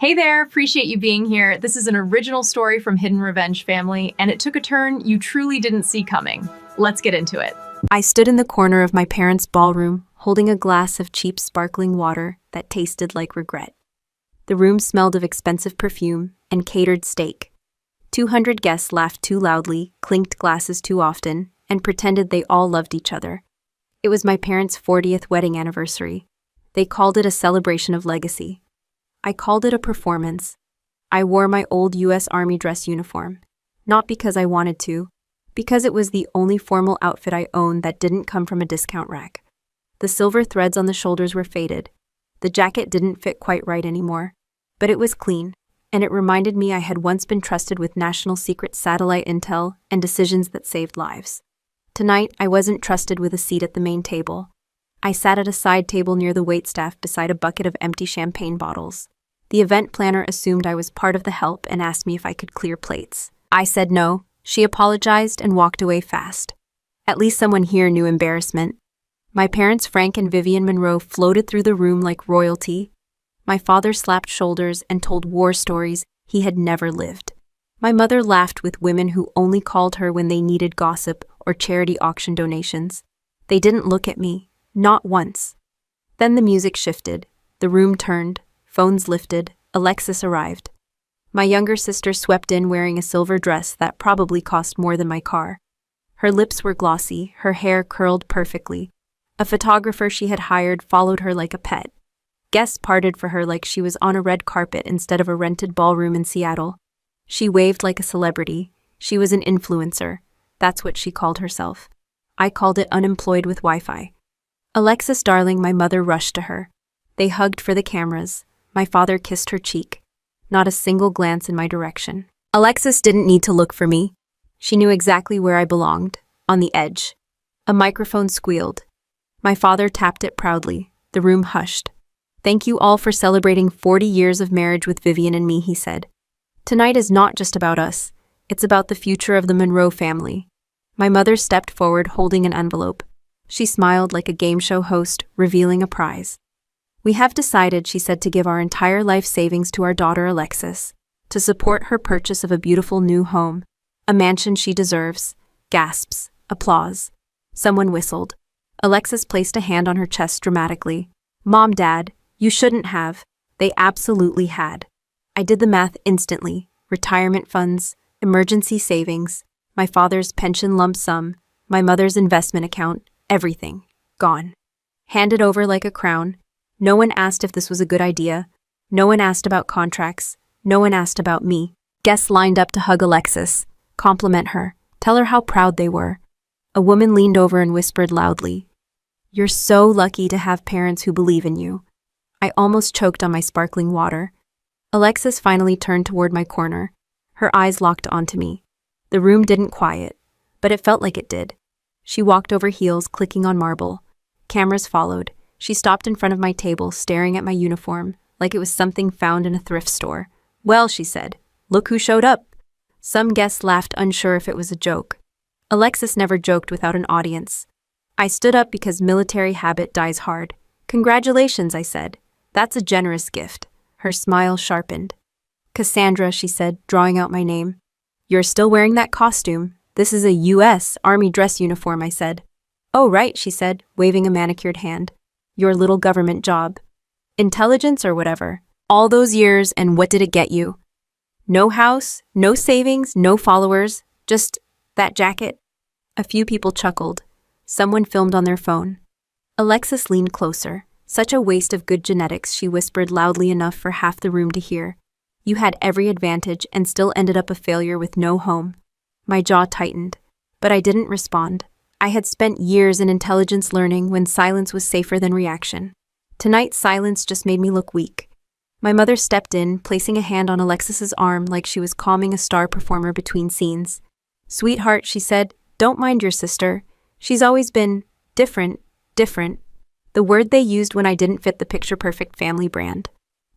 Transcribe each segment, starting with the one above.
Hey there, appreciate you being here. This is an original story from Hidden Revenge Family, and it took a turn you truly didn't see coming. Let's get into it. I stood in the corner of my parents' ballroom, holding a glass of cheap sparkling water that tasted like regret. The room smelled of expensive perfume and catered steak. 200 guests laughed too loudly, clinked glasses too often, and pretended they all loved each other. It was my parents' 40th wedding anniversary. They called it a celebration of legacy. I called it a performance. I wore my old U.S. Army dress uniform, not because I wanted to, because it was the only formal outfit I owned that didn't come from a discount rack. The silver threads on the shoulders were faded. The jacket didn't fit quite right anymore, but it was clean, and it reminded me I had once been trusted with national secret satellite intel and decisions that saved lives. Tonight, I wasn't trusted with a seat at the main table. I sat at a side table near the waitstaff beside a bucket of empty champagne bottles. The event planner assumed I was part of the help and asked me if I could clear plates. I said no. She apologized and walked away fast. At least someone here knew embarrassment. My parents, Frank and Vivian Monroe, floated through the room like royalty. My father slapped shoulders and told war stories he had never lived. My mother laughed with women who only called her when they needed gossip or charity auction donations. They didn't look at me, not once. Then the music shifted. The room turned. Phones lifted. Alexis arrived. My younger sister swept in wearing a silver dress that probably cost more than my car. Her lips were glossy, her hair curled perfectly. A photographer she had hired followed her like a pet. Guests parted for her like she was on a red carpet instead of a rented ballroom in Seattle. She waved like a celebrity. She was an influencer. That's what she called herself. I called it unemployed with Wi-Fi. Alexis, darling, my mother rushed to her. They hugged for the cameras. My father kissed her cheek. Not a single glance in my direction. Alexis didn't need to look for me. She knew exactly where I belonged, on the edge. A microphone squealed. My father tapped it proudly. The room hushed. Thank you all for celebrating 40 years of marriage with Vivian and me, he said. Tonight is not just about us. It's about the future of the Monroe family. My mother stepped forward holding an envelope. She smiled like a game show host, revealing a prize. We have decided, she said, to give our entire life savings to our daughter Alexis, to support her purchase of a beautiful new home, a mansion she deserves. Gasps, applause. Someone whistled. Alexis placed a hand on her chest dramatically. Mom, Dad, you shouldn't have. They absolutely had. I did the math instantly. Retirement funds, emergency savings, my father's pension lump sum, my mother's investment account, everything. Gone. Handed over like a crown. No one asked if this was a good idea. No one asked about contracts. No one asked about me. Guests lined up to hug Alexis, compliment her, tell her how proud they were. A woman leaned over and whispered loudly, "You're so lucky to have parents who believe in you." I almost choked on my sparkling water. Alexis finally turned toward my corner. Her eyes locked onto me. The room didn't quiet, but it felt like it did. She walked over heels, clicking on marble. Cameras followed. She stopped in front of my table, staring at my uniform, like it was something found in a thrift store. Well, she said, look who showed up. Some guests laughed, unsure if it was a joke. Alexis never joked without an audience. I stood up because military habit dies hard. Congratulations, I said. That's a generous gift. Her smile sharpened. Cassandra, she said, drawing out my name. You're still wearing that costume. This is a U.S. Army dress uniform, I said. Oh, right, she said, waving a manicured hand. Your little government job. Intelligence or whatever. All those years, and what did it get you? No house, no savings, no followers, just that jacket. A few people chuckled. Someone filmed on their phone. Alexis leaned closer. Such a waste of good genetics, she whispered loudly enough for half the room to hear. You had every advantage and still ended up a failure with no home. My jaw tightened, but I didn't respond. I had spent years in intelligence learning when silence was safer than reaction. Tonight, silence just made me look weak. My mother stepped in, placing a hand on Alexis's arm like she was calming a star performer between scenes. Sweetheart, she said, don't mind your sister. She's always been different. The word they used when I didn't fit the picture-perfect family brand.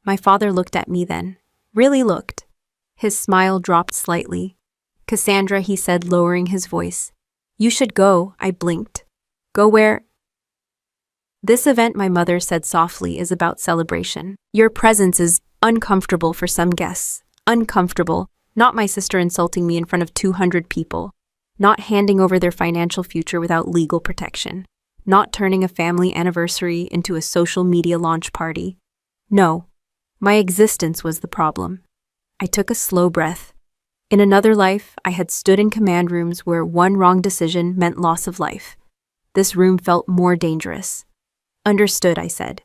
My father looked at me then. Really looked. His smile dropped slightly. Cassandra, he said, lowering his voice. You should go, I blinked. Go where? This event, my mother said softly, is about celebration. Your presence is Uncomfortable for some guests. Uncomfortable. Not my sister insulting me in front of 200 people. Not handing over their financial future without legal protection. Not turning a family anniversary into a social media launch party. No, my existence was the problem. I took a slow breath. In another life, I had stood in command rooms where one wrong decision meant loss of life. This room felt more dangerous. Understood, I said.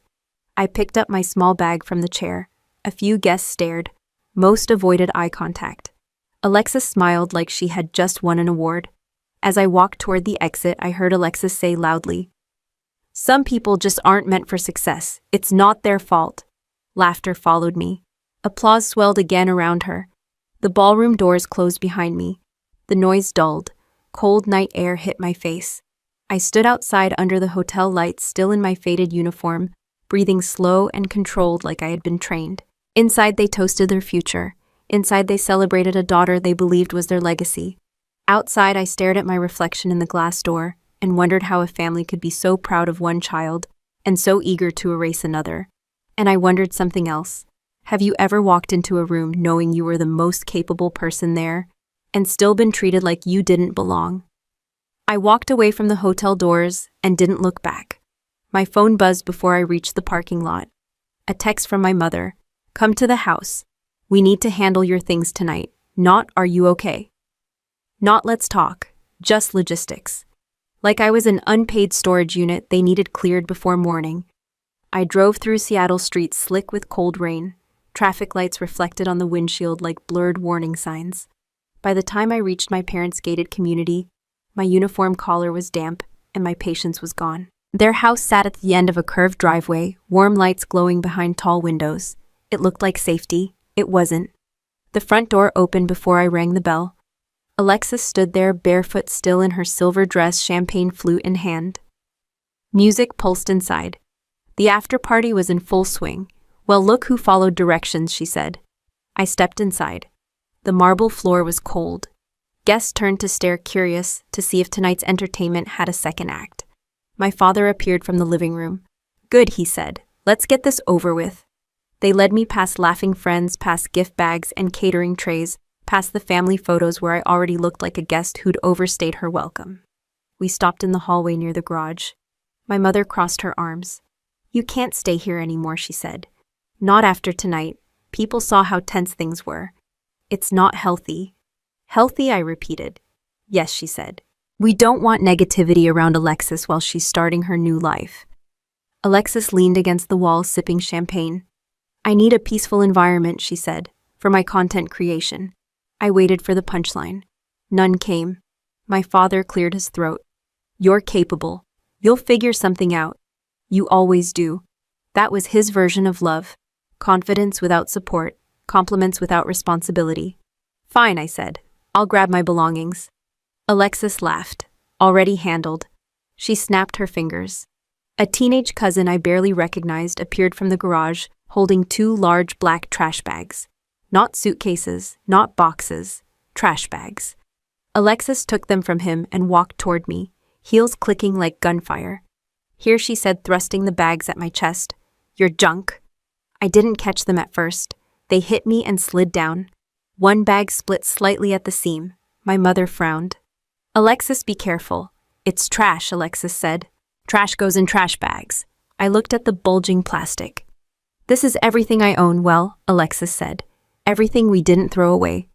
I picked up my small bag from the chair. A few guests stared. Most avoided eye contact. Alexis smiled like she had just won an award. As I walked toward the exit, I heard Alexis say loudly, "Some people just aren't meant for success. It's not their fault." Laughter followed me. Applause swelled again around her. The ballroom doors closed behind me. The noise dulled. Cold night air hit my face. I stood outside under the hotel lights, still in my faded uniform, breathing slow and controlled like I had been trained. Inside, they toasted their future. Inside, they celebrated a daughter they believed was their legacy. Outside, I stared at my reflection in the glass door and wondered how a family could be so proud of one child and so eager to erase another. And I wondered something else. Have you ever walked into a room knowing you were the most capable person there and still been treated like you didn't belong? I walked away from the hotel doors and didn't look back. My phone buzzed before I reached the parking lot. A text from my mother. "Come to the house. We need to handle your things tonight. Not, are you okay? Not, let's talk. Just logistics." Like I was an unpaid storage unit they needed cleared before morning. I drove through Seattle streets slick with cold rain. Traffic lights reflected on the windshield like blurred warning signs. By the time I reached my parents' gated community, my uniform collar was damp and my patience was gone. Their house sat at the end of a curved driveway, warm lights glowing behind tall windows. It looked like safety. It wasn't. The front door opened before I rang the bell. Alexis stood there, barefoot, still in her silver dress, champagne flute in hand. Music pulsed inside. The after-party was in full swing. "Well, look who followed directions," she said. I stepped inside. The marble floor was cold. Guests turned to stare, curious to see if tonight's entertainment had a second act. My father appeared from the living room. "Good," he said. "Let's get this over with." They led me past laughing friends, past gift bags and catering trays, past the family photos where I already looked like a guest who'd overstayed her welcome. We stopped in the hallway near the garage. My mother crossed her arms. "You can't stay here anymore," she said. "Not after tonight. People saw how tense things were. It's not healthy." "Healthy?" I repeated. "Yes," she said. "We don't want negativity around Alexis while she's starting her new life." Alexis leaned against the wall, sipping champagne. "I need a peaceful environment," she said, "for my content creation." I waited for the punchline. None came. My father cleared his throat. "You're capable. You'll figure something out. You always do." That was his version of love. Confidence without support, compliments without responsibility. "Fine," I said. "I'll grab my belongings." Alexis laughed. "Already handled." She snapped her fingers. A teenage cousin I barely recognized appeared from the garage, holding 2 large black trash bags. Not suitcases, not boxes, trash bags. Alexis took them from him and walked toward me, heels clicking like gunfire. "Here," she said, thrusting the bags at my chest. "Your junk." I didn't catch them at first. They hit me and slid down. One bag split slightly at the seam. My mother frowned. "Alexis, be careful." "It's trash," Alexis said. "Trash goes in trash bags." I looked at the bulging plastic. "This is everything I own." "Well," Alexis said, "everything we didn't throw away."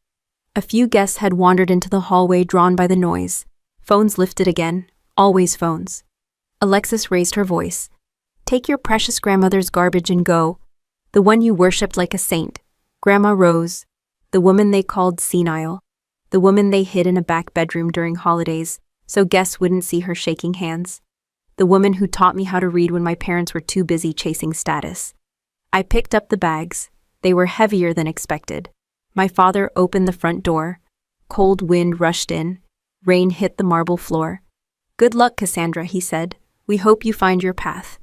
A few guests had wandered into the hallway, drawn by the noise. Phones lifted again. Always phones. Alexis raised her voice. "Take your precious grandmother's garbage and go. The one you worshipped like a saint. Grandma Rose. The woman they called senile. The woman they hid in a back bedroom during holidays, so guests wouldn't see her shaking hands. The woman who taught me how to read when my parents were too busy chasing status." I picked up the bags. They were heavier than expected. My father opened the front door. Cold wind rushed in. Rain hit the marble floor. "Good luck, Cassandra," he said. "We hope you find your path."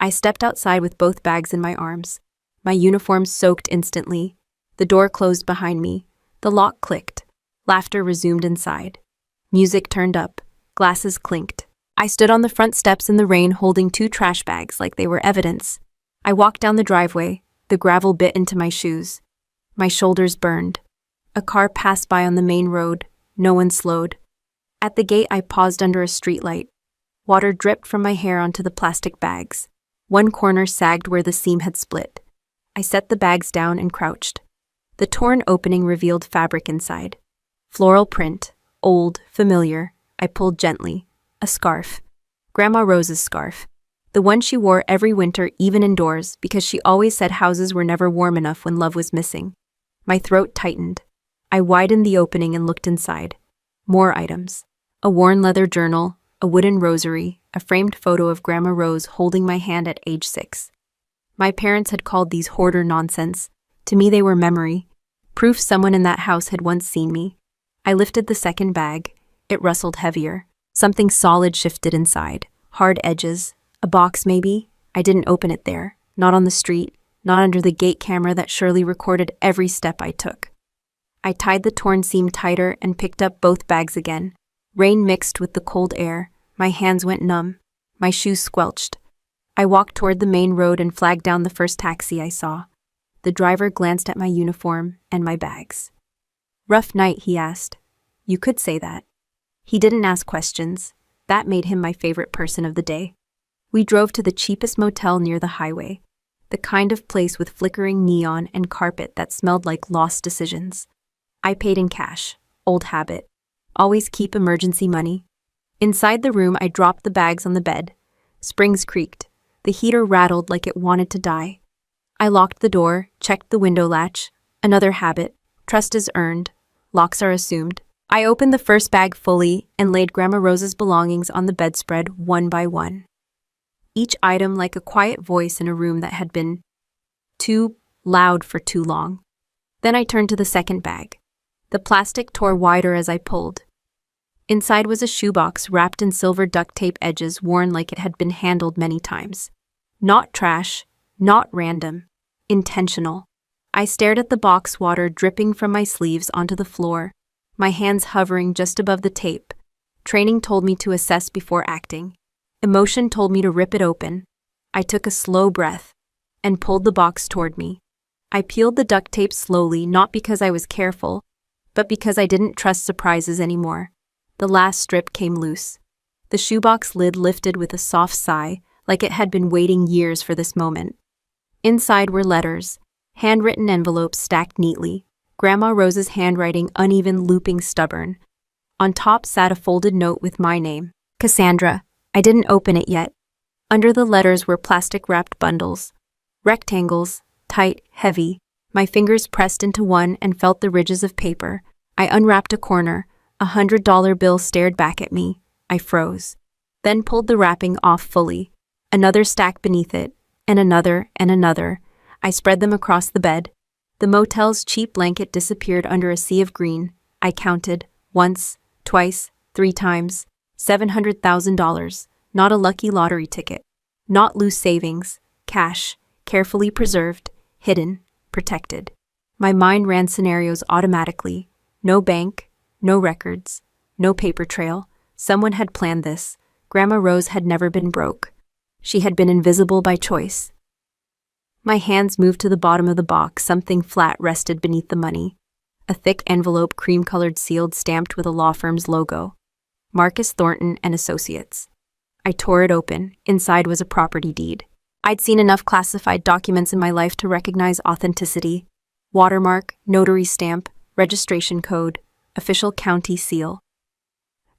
I stepped outside with both bags in my arms. My uniform soaked instantly. The door closed behind me. The lock clicked. Laughter resumed inside. Music turned up. Glasses clinked. I stood on the front steps in the rain, holding 2 trash bags like they were evidence. I walked down the driveway. The gravel bit into my shoes. My shoulders burned. A car passed by on the main road. No one slowed. At the gate, I paused under a streetlight. Water dripped from my hair onto the plastic bags. One corner sagged where the seam had split. I set the bags down and crouched. The torn opening revealed fabric inside. Floral print, old, familiar. I pulled gently. A scarf. Grandma Rose's scarf. The one she wore every winter, even indoors, because she always said houses were never warm enough when love was missing. My throat tightened. I widened the opening and looked inside. More items. A worn leather journal, a wooden rosary, a framed photo of Grandma Rose holding my hand at age 6. My parents had called these hoarder nonsense. To me they were memory. Proof someone in that house had once seen me. I lifted the second bag. It rustled heavier. Something solid shifted inside. Hard edges. A box, maybe? I didn't open it there. Not on the street. Not under the gate camera that surely recorded every step I took. I tied the torn seam tighter and picked up both bags again. Rain mixed with the cold air. My hands went numb. My shoes squelched. I walked toward the main road and flagged down the first taxi I saw. The driver glanced at my uniform and my bags. "Rough night," he asked. You could say that. He didn't ask questions. That made him my favorite person of the day. We drove to the cheapest motel near the highway, the kind of place with flickering neon and carpet that smelled like lost decisions. I paid in cash, old habit. Always keep emergency money. Inside the room, I dropped the bags on the bed. Springs creaked. The heater rattled like it wanted to die. I locked the door, checked the window latch. Another habit. Trust is earned. Locks are assumed. I opened the first bag fully and laid Grandma Rose's belongings on the bedspread one by one. Each item like a quiet voice in a room that had been too loud for too long. Then I turned to the second bag. The plastic tore wider as I pulled. Inside was a shoebox wrapped in silver duct tape edges worn like it had been handled many times. Not trash, not random, intentional. I stared at the box, water dripping from my sleeves onto the floor, my hands hovering just above the tape. Training told me to assess before acting. Emotion told me to rip it open. I took a slow breath and pulled the box toward me. I peeled the duct tape slowly, not because I was careful, but because I didn't trust surprises anymore. The last strip came loose. The shoebox lid lifted with a soft sigh, like it had been waiting years for this moment. Inside were letters, handwritten envelopes stacked neatly, Grandma Rose's handwriting uneven, looping, stubborn. On top sat a folded note with my name, Cassandra. I didn't open it yet. Under the letters were plastic-wrapped bundles. Rectangles, tight, heavy. My fingers pressed into one and felt the ridges of paper. I unwrapped a corner. $100 bill stared back at me. I froze. Then pulled the wrapping off fully. Another stack beneath it, and another, and another. I spread them across the bed. The motel's cheap blanket disappeared under a sea of green. I counted. Once, twice, 3 times. $700,000. Not a lucky lottery ticket. Not loose savings. Cash. Carefully preserved. Hidden. Protected. My mind ran scenarios automatically. No bank. No records. No paper trail. Someone had planned this. Grandma Rose had never been broke. She had been invisible by choice. My hands moved to the bottom of the box. Something flat rested beneath the money. A thick envelope, cream-colored, sealed, stamped with a law firm's logo. Marcus Thornton and Associates. I tore it open. Inside was a property deed. I'd seen enough classified documents in my life to recognize authenticity. Watermark, notary stamp, registration code, official county seal.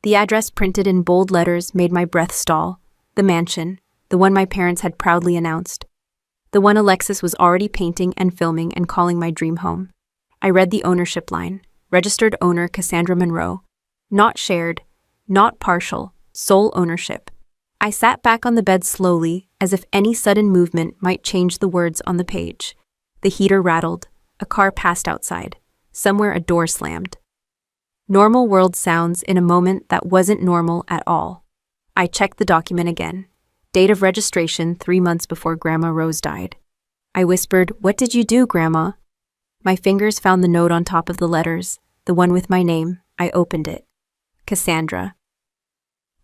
The address printed in bold letters made my breath stall. The mansion, the one my parents had proudly announced. The one Alexis was already painting and filming and calling my dream home. I read the ownership line. Registered owner Cassandra Monroe. Not shared, not partial, sole ownership. I sat back on the bed slowly, as if any sudden movement might change the words on the page. The heater rattled. A car passed outside. Somewhere a door slammed. Normal world sounds in a moment that wasn't normal at all. I checked the document again. Date of registration 3 months before Grandma Rose died. I whispered, "What did you do, Grandma?" My fingers found the note on top of the letters, the one with my name. I opened it. Cassandra.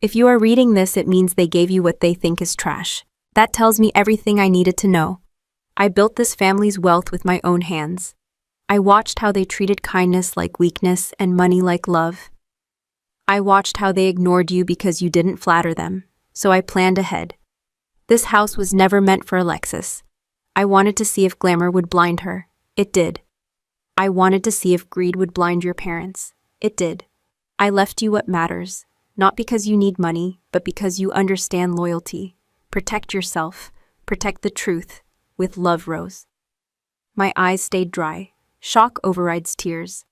If you are reading this, it means they gave you what they think is trash. That tells me everything I needed to know. I built this family's wealth with my own hands. I watched how they treated kindness like weakness and money like love. I watched how they ignored you because you didn't flatter them, so I planned ahead. This house was never meant for Alexis. I wanted to see if glamour would blind her. It did. I wanted to see if greed would blind your parents. It did. I left you what matters, not because you need money, but because you understand loyalty. Protect yourself. Protect the truth. With love, Rose. My eyes stayed dry. Shock overrides tears.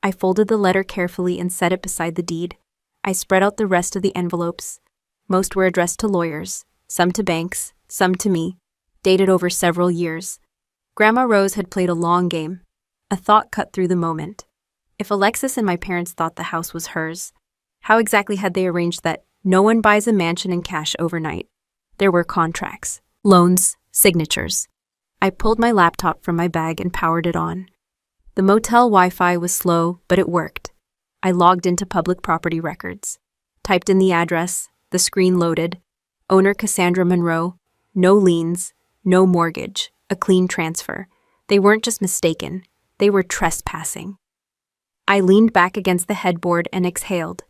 I folded the letter carefully and set it beside the deed. I spread out the rest of the envelopes. Most were addressed to lawyers, some to banks, some to me, dated over several years. Grandma Rose had played a long game. A thought cut through the moment. If Alexis and my parents thought the house was hers, how exactly had they arranged that no one buys a mansion in cash overnight? There were contracts, loans, signatures. I pulled my laptop from my bag and powered it on. The motel Wi-Fi was slow, but it worked. I logged into public property records, typed in the address, the screen loaded. Owner Cassandra Monroe, no liens, no mortgage, a clean transfer. They weren't just mistaken, they were trespassing. I leaned back against the headboard and exhaled.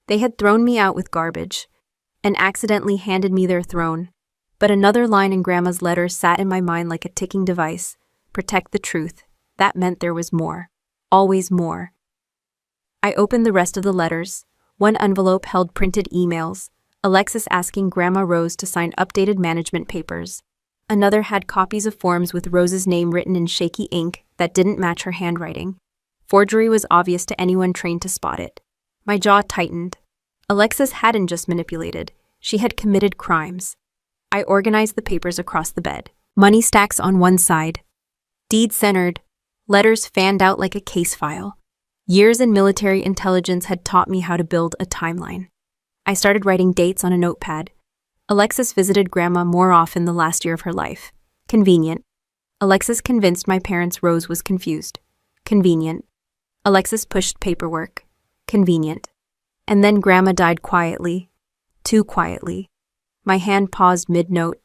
They had thrown me out with garbage and accidentally handed me their throne. But another line in Grandma's letter sat in my mind like a ticking device. Protect the truth. That meant there was more. Always more. I opened the rest of the letters. One envelope held printed emails, Alexis asking Grandma Rose to sign updated management papers. Another had copies of forms with Rose's name written in shaky ink that didn't match her handwriting. Forgery was obvious to anyone trained to spot it. My jaw tightened. Alexis hadn't just manipulated. She had committed crimes. I organized the papers across the bed. Money stacks on one side. Deeds centered. Letters fanned out like a case file. Years in military intelligence had taught me how to build a timeline. I started writing dates on a notepad. Alexis visited Grandma more often the last year of her life. Convenient. Alexis convinced my parents Rose was confused. Convenient. Alexis pushed paperwork. Convenient. And then Grandma died quietly. Too quietly. My hand paused mid-note.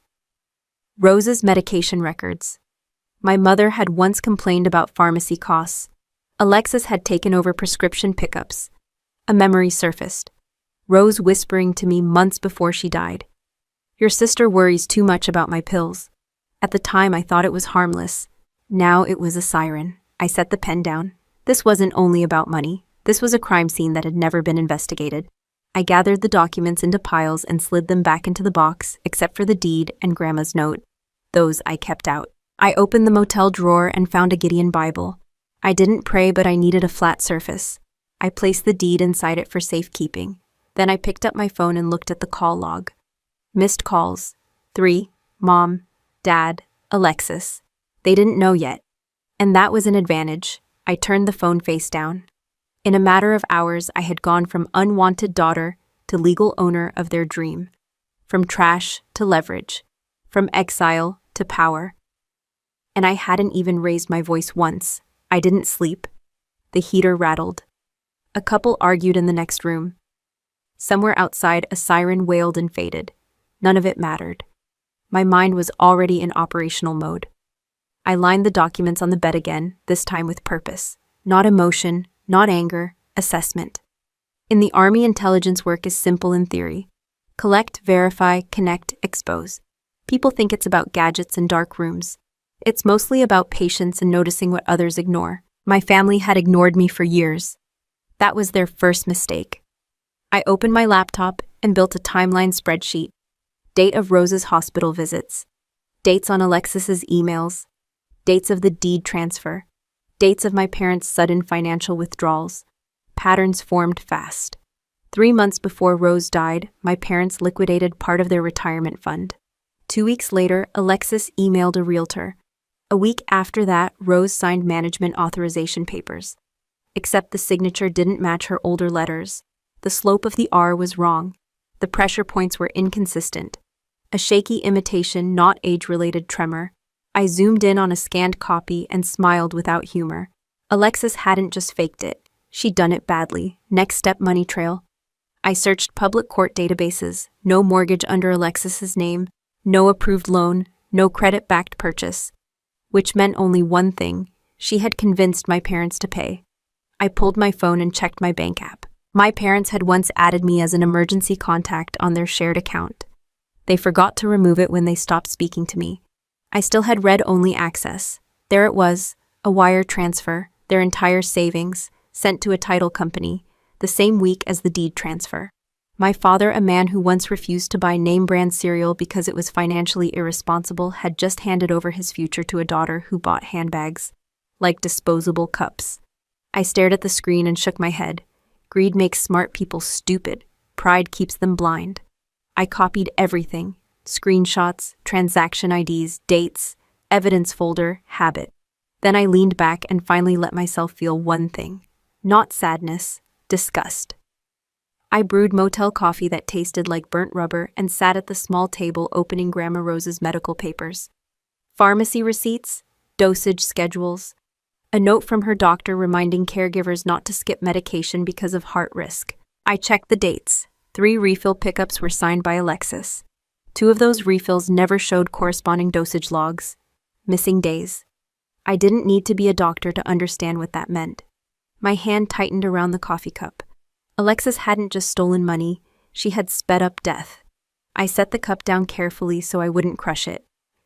Rose's medication records. My mother had once complained about pharmacy costs. Alexis had taken over prescription pickups. A memory surfaced. Rose whispering to me months before she died. Your sister worries too much about my pills. At the time, I thought it was harmless. Now it was a siren. I set the pen down. This wasn't only about money. This was a crime scene that had never been investigated. I gathered the documents into piles and slid them back into the box, except for the deed and Grandma's note. Those I kept out. I opened the motel drawer and found a Gideon Bible. I didn't pray, but I needed a flat surface. I placed the deed inside it for safekeeping. Then I picked up my phone and looked at the call log. Missed calls. 3. Mom, Dad, Alexis. They didn't know yet. And that was an advantage. I turned the phone face down. In a matter of hours, I had gone from unwanted daughter to legal owner of their dream. From trash to leverage. From exile to power. And I hadn't even raised my voice once. I didn't sleep. The heater rattled. A couple argued in the next room. Somewhere outside, a siren wailed and faded. None of it mattered. My mind was already in operational mode. I lined the documents on the bed again, this time with purpose. Not emotion, not anger, assessment. In the Army, intelligence work is simple in theory. Collect, verify, connect, expose. People think it's about gadgets and dark rooms. It's mostly about patience and noticing what others ignore. My family had ignored me for years. That was their first mistake. I opened my laptop and built a timeline spreadsheet. Date of Rose's hospital visits. Dates on Alexis's emails. Dates of the deed transfer. Dates of my parents' sudden financial withdrawals. Patterns formed fast. 3 months before Rose died, my parents liquidated part of their retirement fund. 2 weeks later, Alexis emailed a realtor. A week after that, Rose signed management authorization papers. Except the signature didn't match her older letters. The slope of the R was wrong. The pressure points were inconsistent. A shaky imitation, not age-related tremor. I zoomed in on a scanned copy and smiled without humor. Alexis hadn't just faked it. She'd done it badly. Next step, money trail. I searched public court databases. No mortgage under Alexis's name. No approved loan. No credit-backed purchase. which meant only one thing: she had convinced my parents to pay. I pulled my phone and checked my bank app. My parents had once added me as an emergency contact on their shared account. They forgot to remove it when they stopped speaking to me. I still had read-only access. There it was, a wire transfer, their entire savings, sent to a title company, the same week as the deed transfer. My father, a man who once refused to buy name-brand cereal because it was financially irresponsible, had just handed over his future to a daughter who bought handbags, like disposable cups. I stared at the screen and shook my head. Greed makes smart people stupid. Pride keeps them blind. I copied everything: screenshots, transaction IDs, dates, evidence folder, habit. Then I leaned back and finally let myself feel one thing. Not sadness, disgust. I brewed motel coffee that tasted like burnt rubber and sat at the small table opening Grandma Rose's medical papers. Pharmacy receipts, dosage schedules, a note from her doctor reminding caregivers not to skip medication because of heart risk. I checked the dates. 3 refill pickups were signed by Alexis. 2 of those refills never showed corresponding dosage logs. Missing days. I didn't need to be a doctor to understand what that meant. My hand tightened around the coffee cup. Alexis hadn't just stolen money, she had sped up death. I set the cup down carefully so I wouldn't crush it.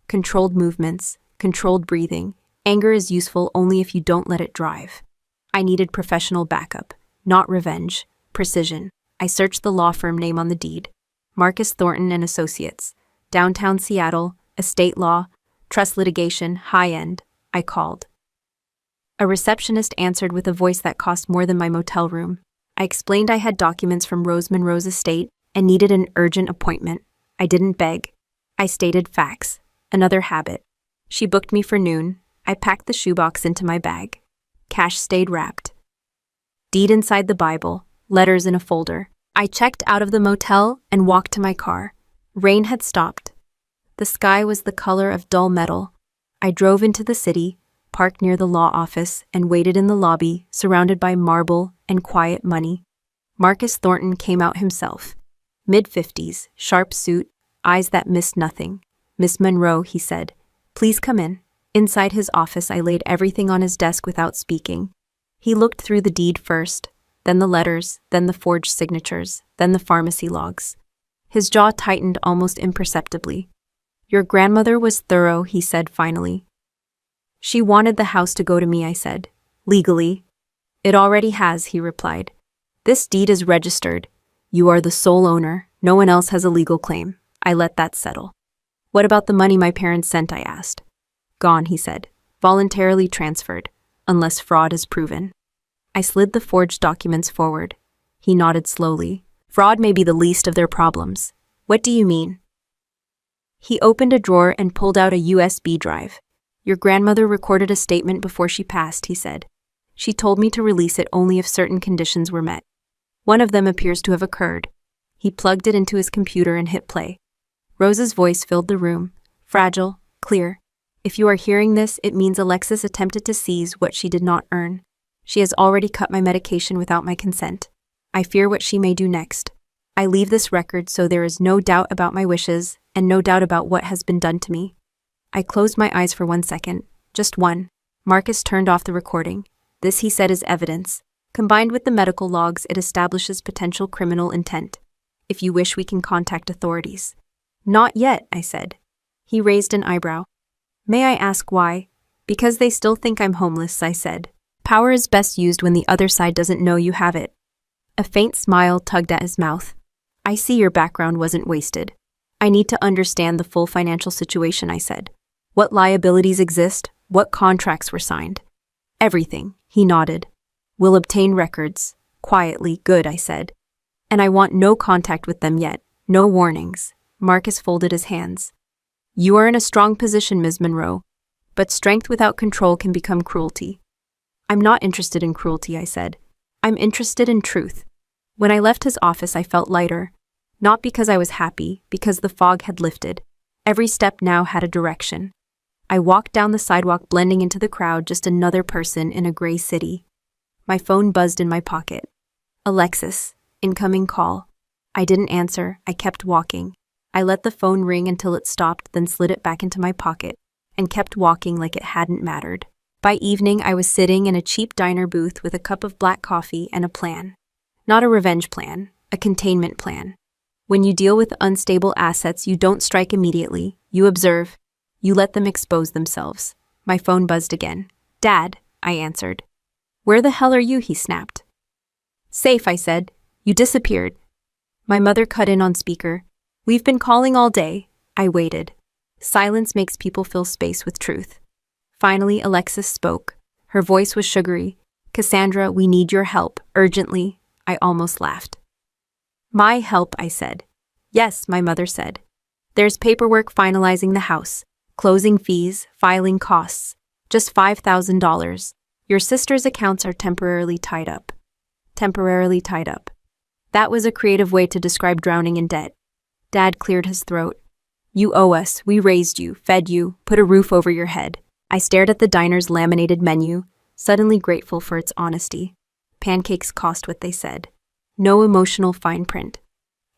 Controlled movements, controlled breathing. Anger is useful only if you don't let it drive. I needed professional backup, not revenge, precision. I searched the law firm name on the deed. Marcus Thornton and Associates. Downtown Seattle, estate law, trust litigation, high-end. I called. A receptionist answered with a voice that cost more than my motel room. I explained I had documents from Rose Monroe's estate and needed an urgent appointment. I didn't beg. I stated facts. Another habit. She booked me for noon. I packed the shoebox into my bag. Cash stayed wrapped. Deed inside the Bible, letters in a folder. I checked out of the motel and walked to my car. Rain had stopped. The sky was the color of dull metal. I drove into the city, parked near the law office, and waited in the lobby, surrounded by marble and quiet money. Marcus Thornton came out himself. Mid-50s, sharp suit, eyes that missed nothing. "Miss Monroe," he said, "please come in." Inside his office, I laid everything on his desk without speaking. He looked through the deed first, then the letters, then the forged signatures, then the pharmacy logs. His jaw tightened almost imperceptibly. "Your grandmother was thorough," he said finally. "She wanted the house to go to me," I said. "Legally." "It already has," he replied. "This deed is registered. You are the sole owner. No one else has a legal claim." I let that settle. "What about the money my parents sent?" I asked. "Gone," he said. "Voluntarily transferred, unless fraud is proven." I slid the forged documents forward. He nodded slowly. "Fraud may be the least of their problems." "What do you mean?" He opened a drawer and pulled out a USB drive. "Your grandmother recorded a statement before she passed," he said. "She told me to release it only if certain conditions were met. One of them appears to have occurred." He plugged it into his computer and hit play. Rose's voice filled the room, fragile, clear. "If you are hearing this, it means Alexis attempted to seize what she did not earn. She has already cut my medication without my consent. I fear what she may do next. I leave this record so there is no doubt about my wishes and no doubt about what has been done to me." I closed my eyes for 1 second, just one. Marcus turned off the recording. "This," he said, "is evidence. Combined with the medical logs, it establishes potential criminal intent. If you wish, we can contact authorities." "Not yet," I said. He raised an eyebrow. "May I ask why?" "Because they still think I'm homeless," I said. "Power is best used when the other side doesn't know you have it." A faint smile tugged at his mouth. "I see your background wasn't wasted. I need to understand the full financial situation," I said. "What liabilities exist? What contracts were signed?" "Everything," he nodded. "We'll obtain records." "Quietly, good," I said. "And I want no contact with them yet. No warnings." Marcus folded his hands. "You are in a strong position, Ms. Monroe, but strength without control can become cruelty." "I'm not interested in cruelty," I said. "I'm interested in truth." When I left his office, I felt lighter. Not because I was happy, because the fog had lifted. Every step now had a direction. I walked down the sidewalk, blending into the crowd, just another person in a gray city. My phone buzzed in my pocket. "Alexis, incoming call." I didn't answer. I kept walking. I let the phone ring until it stopped, then slid it back into my pocket. and kept walking like it hadn't mattered. By evening, I was sitting in a cheap diner booth with a cup of black coffee and a plan. Not a revenge plan, a containment plan. When you deal with unstable assets, you don't strike immediately. You observe. You let them expose themselves. My phone buzzed again. "Dad," I answered. "Where the hell are you?" he snapped. "Safe," I said. "You disappeared." My mother cut in on speaker. "We've been calling all day." I waited. Silence makes people fill space with truth. Finally, Alexis spoke. Her voice was sugary. "Cassandra, we need your help, urgently." I almost laughed. "My help," I said. "Yes," my mother said. "There's paperwork finalizing the house, closing fees, filing costs. Just $5,000. Your sister's accounts are temporarily tied up." Temporarily tied up. That was a creative way to describe drowning in debt. Dad cleared his throat. "You owe us. We raised you, fed you, put a roof over your head." I stared at the diner's laminated menu, suddenly grateful for its honesty. Pancakes cost what they said. No emotional fine print.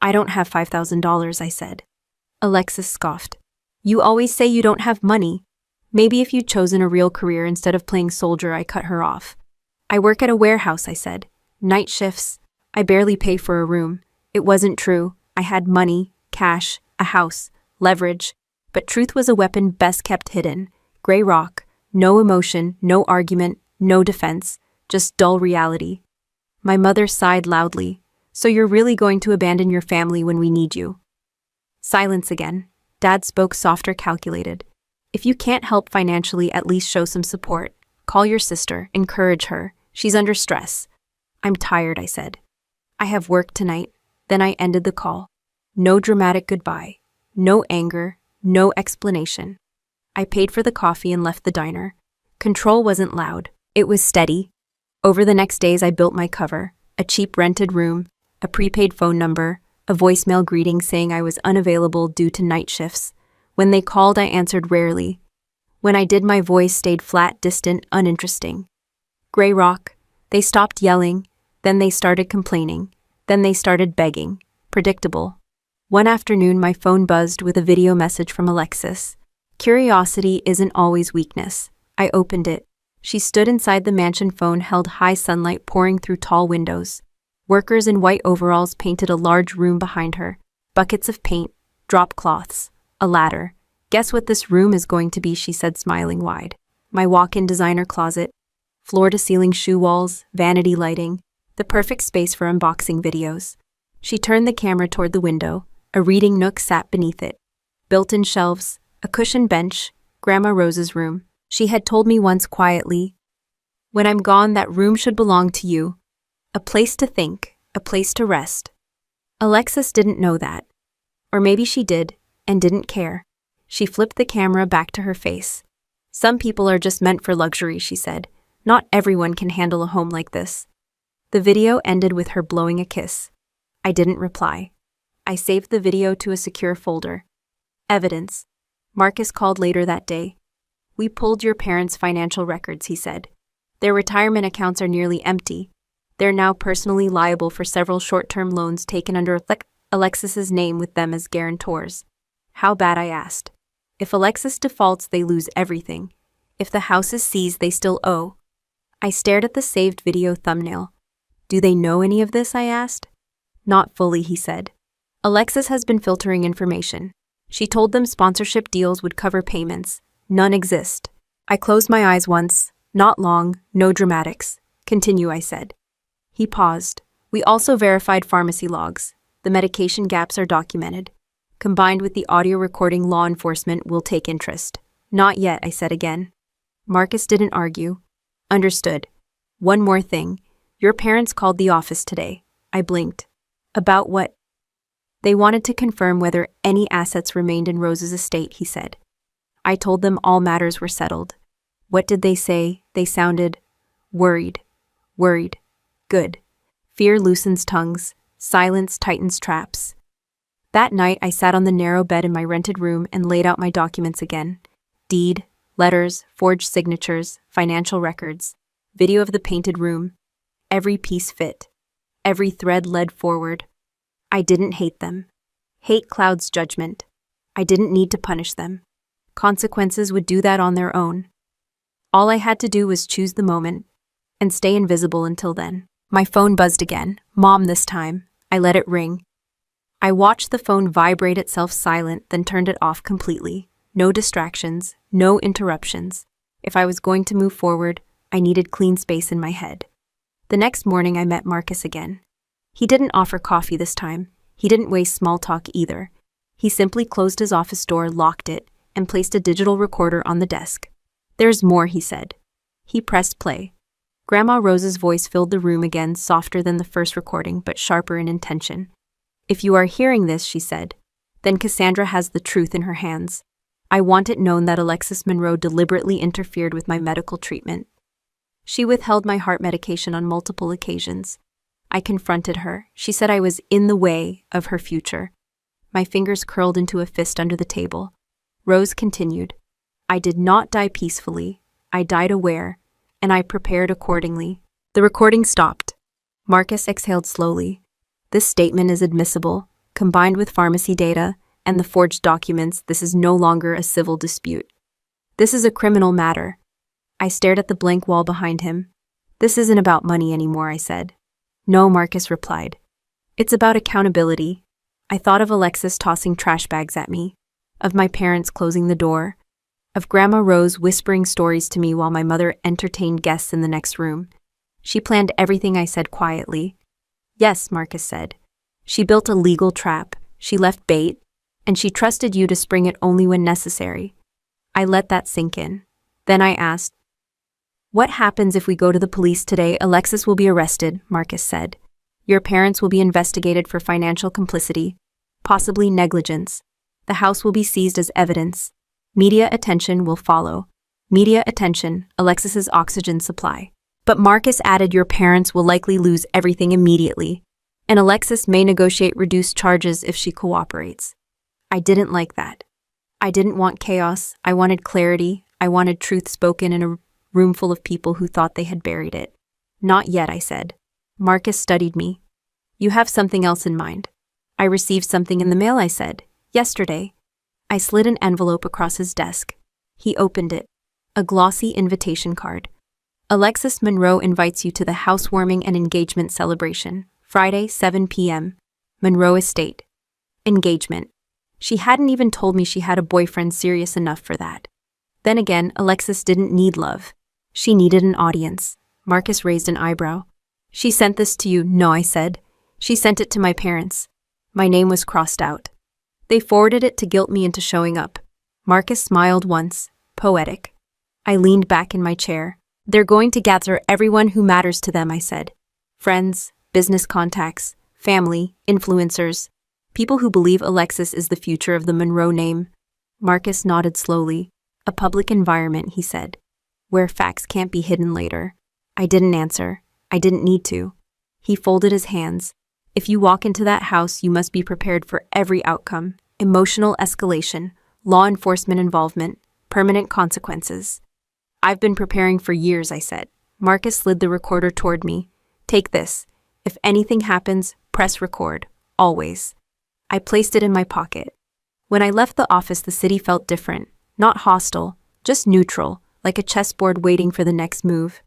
"I don't have $5,000, I said. Alexis scoffed. "You always say you don't have money. Maybe if you'd chosen a real career instead of playing soldier," I cut her off. "I work at a warehouse," I said. "Night shifts. I barely pay for a room." It wasn't true. I had money, cash, a house, leverage. But truth was a weapon best kept hidden. Gray rock. No emotion, no argument, no defense. Just dull reality. My mother sighed loudly. "So you're really going to abandon your family when we need you?" Silence again. Dad spoke softer, calculated. "If you can't help financially, at least show some support. Call your sister, encourage her. She's under stress." "I'm tired," I said. "I have work tonight." Then I ended the call. No dramatic goodbye. No anger. No explanation. I paid for the coffee and left the diner. Control wasn't loud. It was steady. Over the next days, I built my cover. A cheap rented room, a prepaid phone number, a voicemail greeting saying I was unavailable due to night shifts. When they called, I answered rarely. When I did, my voice stayed flat, distant, uninteresting. Gray rock. They stopped yelling. Then they started complaining. Then they started begging. Predictable. One afternoon, my phone buzzed with a video message from Alexis. Curiosity isn't always weakness. I opened it. She stood inside the mansion. Phone held high sunlight pouring through tall windows. Workers in white overalls painted a large room behind her. Buckets of paint, drop cloths, a ladder. "Guess what this room is going to be," she said, smiling wide. My walk-in designer closet. Floor-to-ceiling shoe walls, vanity lighting. The perfect space for unboxing videos. She turned the camera toward the window. A reading nook sat beneath it. Built-in shelves, a cushioned bench, Grandma Rose's room. She had told me once quietly, "When I'm gone, that room should belong to you. A place to think, a place to rest." Alexis didn't know that. Or maybe she did, and didn't care. She flipped the camera back to her face. "Some people are just meant for luxury," she said. "Not everyone can handle a home like this." The video ended with her blowing a kiss. I didn't reply. I saved the video to a secure folder. Evidence. Marcus called later that day. "We pulled your parents' financial records," he said. "Their retirement accounts are nearly empty. They're now personally liable for several short-term loans taken under Alexis's name with them as guarantors." "How bad?" I asked. "If Alexis defaults, they lose everything. If the house is seized, they still owe." I stared at the saved video thumbnail. "Do they know any of this?" I asked. "Not fully," he said. "Alexis has been filtering information. She told them sponsorship deals would cover payments. None exist." I closed my eyes once. "Not long, no dramatics. Continue," I said. He paused. "We also verified pharmacy logs. The medication gaps are documented. Combined with the audio recording, law enforcement will take interest." "Not yet," I said again. Marcus didn't argue. "Understood. One more thing. Your parents called the office today." I blinked. "About what?" "They wanted to confirm whether any assets remained in Rose's estate," he said. I told them all matters were settled. What did they say? They sounded worried. Worried. Good. Fear loosens tongues. Silence tightens traps. That night, I sat on the narrow bed in my rented room and laid out my documents again. Deed, letters, forged signatures, financial records, video of the painted room. Every piece fit. Every thread led forward. I didn't hate them. Hate clouds judgment. I didn't need to punish them. Consequences would do that on their own. All I had to do was choose the moment and stay invisible until then. My phone buzzed again. Mom this time. I let it ring. I watched the phone vibrate itself silent, then turned it off completely. No distractions, no interruptions. If I was going to move forward, I needed clean space in my head. The next morning I met Marcus again. He didn't offer coffee this time. He didn't waste small talk either. He simply closed his office door, locked it, and placed a digital recorder on the desk. "There's more," he said. He pressed play. Grandma Rose's voice filled the room again, softer than the first recording, but sharper in intention. "If you are hearing this," she said, "then Cassandra has the truth in her hands. I want it known that Alexis Monroe deliberately interfered with my medical treatment. She withheld my heart medication on multiple occasions. I confronted her. She said I was in the way of her future." My fingers curled into a fist under the table. Rose continued, "I did not die peacefully. I died aware, and I prepared accordingly." The recording stopped. Marcus exhaled slowly. "This statement is admissible. Combined with pharmacy data and the forged documents, this is no longer a civil dispute. This is a criminal matter." I stared at the blank wall behind him. "This isn't about money anymore," I said. "No," Marcus replied. "It's about accountability." I thought of Alexis tossing trash bags at me, of my parents closing the door, of Grandma Rose whispering stories to me while my mother entertained guests in the next room. She planned everything I said quietly. "Yes," Marcus said. "She built a legal trap, she left bait, and she trusted you to spring it only when necessary." I let that sink in. Then I asked, "What happens if we go to the police today?" "Alexis will be arrested," Marcus said. "Your parents will be investigated for financial complicity, possibly negligence. The house will be seized as evidence. Media attention will follow. Media attention, Alexis's oxygen supply." But Marcus added, "Your parents will likely lose everything immediately, and Alexis may negotiate reduced charges if she cooperates." I didn't like that. I didn't want chaos. I wanted clarity. I wanted truth spoken in a room full of people who thought they had buried it. "Not yet," I said. Marcus studied me. "You have something else in mind." "I received something in the mail," I said. "Yesterday." I slid an envelope across his desk. He opened it. A glossy invitation card. "Alexis Monroe invites you to the housewarming and engagement celebration, Friday, 7 p.m., Monroe Estate." Engagement. She hadn't even told me she had a boyfriend serious enough for that. Then again, Alexis didn't need love. She needed an audience. Marcus raised an eyebrow. "She sent this to you." "No," I said. "She sent it to my parents." My name was crossed out. "They forwarded it to guilt me into showing up." Marcus smiled once. Poetic. I leaned back in my chair. "They're going to gather everyone who matters to them," I said. "Friends, business contacts, family, influencers, people who believe Alexis is the future of the Monroe name." Marcus nodded slowly. "A public environment," he said, "where facts can't be hidden later." I didn't answer. I didn't need to. He folded his hands. "If you walk into that house, you must be prepared for every outcome. Emotional escalation, law enforcement involvement, permanent consequences." "I've been preparing for years," I said. Marcus slid the recorder toward me. "Take this. If anything happens, press record. Always." I placed it in my pocket. When I left the office, the city felt different. Not hostile, just neutral, like a chessboard waiting for the next move.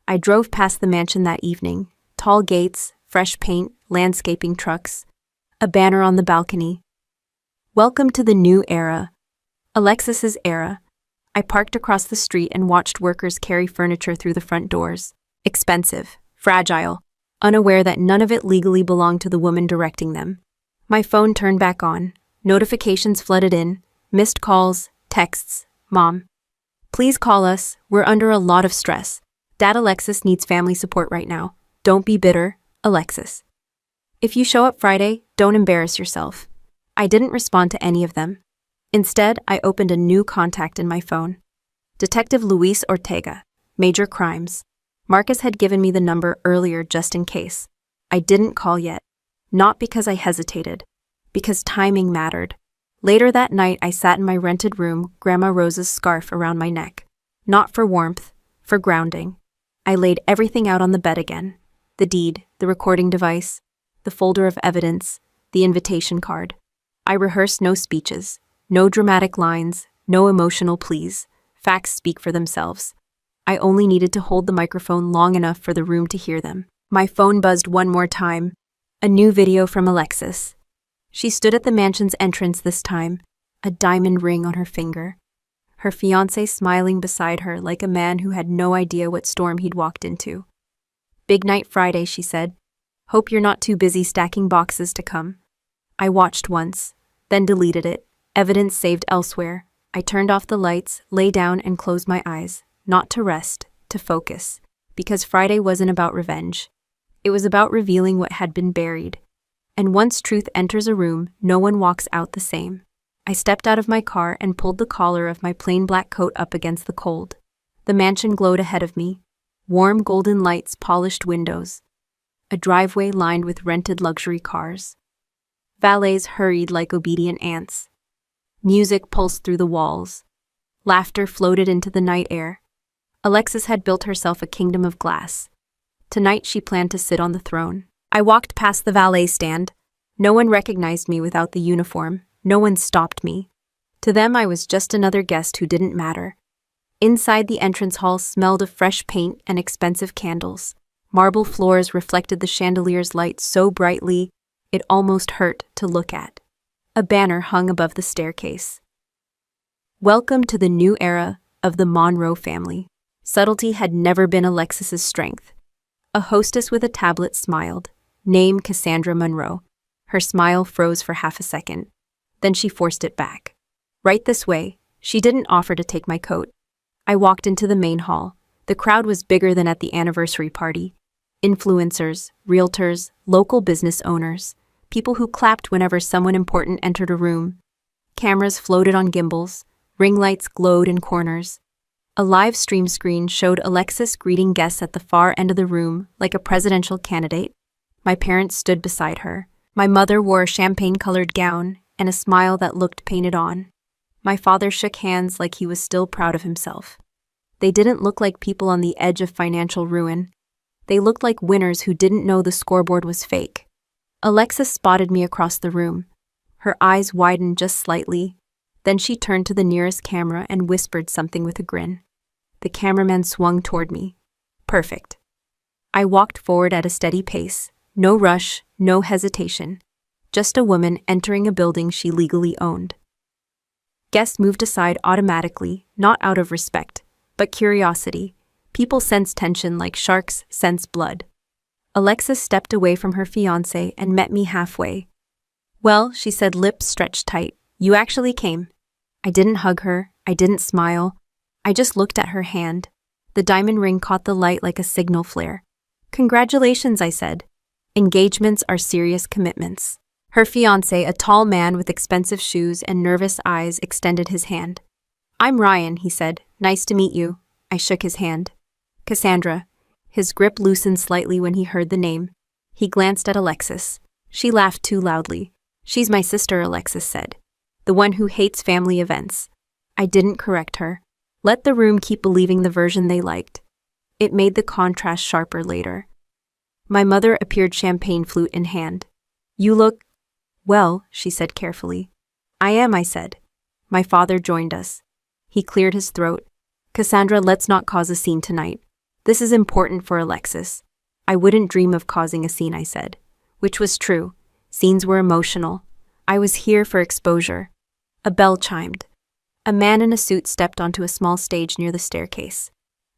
I drove past the mansion that evening. Tall gates, fresh paint, landscaping trucks. A banner on the balcony. "Welcome to the new era." Alexis's era. I parked across the street and watched workers carry furniture through the front doors. Expensive, fragile, unaware that none of it legally belonged to the woman directing them. My phone turned back on. Notifications flooded in. Missed calls, texts. "Mom, please call us. We're under a lot of stress. Dad, Alexis needs family support right now. Don't be bitter, Alexis. If you show up Friday, don't embarrass yourself." I didn't respond to any of them. Instead, I opened a new contact in my phone. Detective Luis Ortega, Major Crimes. Marcus had given me the number earlier just in case. I didn't call yet. Not because I hesitated, because timing mattered. Later that night, I sat in my rented room, Grandma Rose's scarf around my neck. Not for warmth, for grounding. I laid everything out on the bed again. The deed, the recording device, the folder of evidence, the invitation card. I rehearsed no speeches, no dramatic lines, No emotional pleas. Facts speak for themselves. I only needed to hold the microphone long enough for the room to hear them. My phone buzzed one more time. A new video from Alexis. She stood at the mansion's entrance this time, a diamond ring on her finger. Her fiancé smiling beside her like a man who had no idea what storm he'd walked into. "Big night Friday," she said. "Hope you're not too busy stacking boxes to come." I watched once, then deleted it, evidence saved elsewhere. I turned off the lights, lay down and closed my eyes, not to rest, to focus, because Friday wasn't about revenge. It was about revealing what had been buried. And once truth enters a room, no one walks out the same. I stepped out of my car and pulled the collar of my plain black coat up against the cold. The mansion glowed ahead of me. Warm golden lights, polished windows. A driveway lined with rented luxury cars. Valets hurried like obedient ants. Music pulsed through the walls. Laughter floated into the night air. Alexis had built herself a kingdom of glass. Tonight she planned to sit on the throne. I walked past the valet stand. No one recognized me without the uniform. No one stopped me. To them, I was just another guest who didn't matter. Inside the entrance hall smelled of fresh paint and expensive candles. Marble floors reflected the chandelier's light so brightly, it almost hurt to look at. A banner hung above the staircase. "Welcome to the new era of the Monroe family." Subtlety had never been Alexis's strength. A hostess with a tablet smiled. Name Cassandra Monroe. Her smile froze for half a second. Then she forced it back. "Right this way." She didn't offer to take my coat. I walked into the main hall. The crowd was bigger than at the anniversary party. Influencers, realtors, local business owners, people who clapped whenever someone important entered a room. Cameras floated on gimbals. Ring lights glowed in corners. A live stream screen showed Alexis greeting guests at the far end of the room like a presidential candidate. My parents stood beside her. My mother wore a champagne-colored gown and a smile that looked painted on. My father shook hands like he was still proud of himself. They didn't look like people on the edge of financial ruin. They looked like winners who didn't know the scoreboard was fake. Alexis spotted me across the room. Her eyes widened just slightly. Then she turned to the nearest camera and whispered something with a grin. The cameraman swung toward me. Perfect. I walked forward at a steady pace. No rush, no hesitation. Just a woman entering a building she legally owned. Guests moved aside automatically, not out of respect, but curiosity. People sensed tension like sharks sense blood. Alexis stepped away from her fiancé and met me halfway. "Well," she said, lips stretched tight, "you actually came." I didn't hug her. I didn't smile. I just looked at her hand. The diamond ring caught the light like a signal flare. "Congratulations," I said. Engagements are serious commitments. Her fiancé, a tall man with expensive shoes and nervous eyes, extended his hand. "I'm Ryan," he said. "Nice to meet you." I shook his hand. "Cassandra." His grip loosened slightly when he heard the name. He glanced at Alexis. She laughed too loudly. "She's my sister," Alexis said. "The one who hates family events." I didn't correct her. Let the room keep believing the version they liked. It made the contrast sharper later. My mother appeared, champagne flute in hand. "You look well," she said carefully. "I am," I said. My father joined us. He cleared his throat. "Cassandra, let's not cause a scene tonight. This is important for Alexis." "I wouldn't dream of causing a scene," I said. Which was true. Scenes were emotional. I was here for exposure. A bell chimed. A man in a suit stepped onto a small stage near the staircase.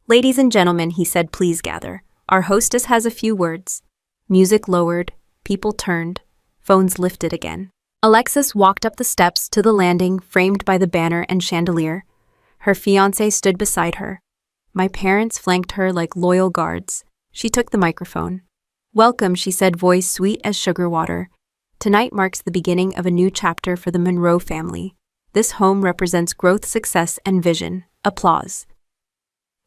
"Ladies and gentlemen," he said, "please gather. Our hostess has a few words." Music lowered. People turned. Phones lifted again. Alexis walked up the steps to the landing framed by the banner and chandelier. Her fiancé stood beside her. My parents flanked her like loyal guards. She took the microphone. "Welcome," she said, voice sweet as sugar water. "Tonight marks the beginning of a new chapter for the Monroe family. This home represents growth, success, and vision. Applause."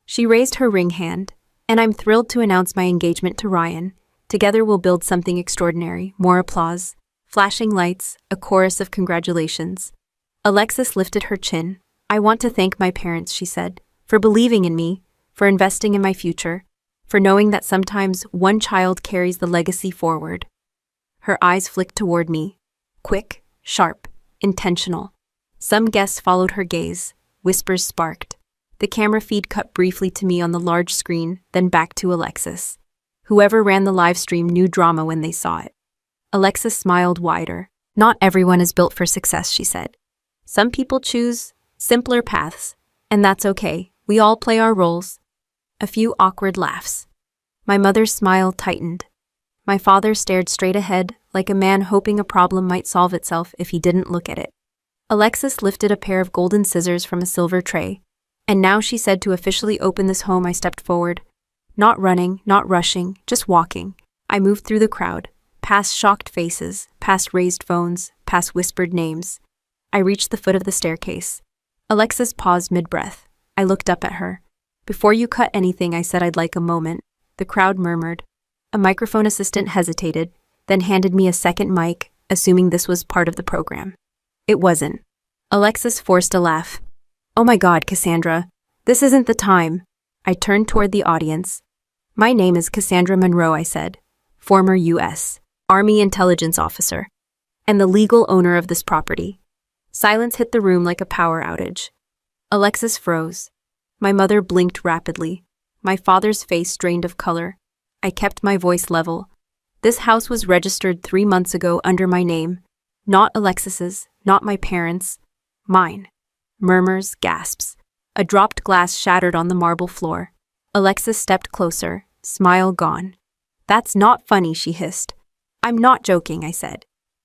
She raised her ring hand. "And I'm thrilled to announce my engagement to Ryan. Together we'll build something extraordinary." More applause. Flashing lights, a chorus of congratulations. Alexis lifted her chin. "I want to thank my parents," she said, "for believing in me, for investing in my future, for knowing that sometimes one child carries the legacy forward." Her eyes flicked toward me. Quick, sharp, intentional. Some guests followed her gaze. Whispers sparked. The camera feed cut briefly to me on the large screen, then back to Alexis. Whoever ran the live stream knew drama when they saw it. Alexis smiled wider. Not everyone is built for success, she said. Some people choose simpler paths, and that's okay. We all play our roles. A few awkward laughs. My mother's smile tightened. My father stared straight ahead, like a man hoping a problem might solve itself if he didn't look at it. Alexis lifted a pair of golden scissors from a silver tray. And now, she said, to officially open this home, I stepped forward. Not running, not rushing, just walking. I moved through the crowd, past shocked faces, past raised phones, past whispered names. I reached the foot of the staircase. Alexis paused mid-breath. I looked up at her. Before you cut anything, I said I'd like a moment. The crowd murmured. A microphone assistant hesitated, then handed me a second mic, assuming this was part of the program. It wasn't. Alexis forced a laugh. Oh my God, Cassandra. This isn't the time. I turned toward the audience. My name is Cassandra Monroe, I said. Former U.S. Army intelligence officer. And the legal owner of this property. Silence hit the room like a power outage. Alexis froze. My mother blinked rapidly. My father's face drained of color. I kept my voice level. This house was registered 3 months ago under my name. Not Alexis's, not my parents'. Mine. Murmurs, gasps. A dropped glass shattered on the marble floor. Alexis stepped closer, smile gone. That's not funny, she hissed. I'm not joking, I said.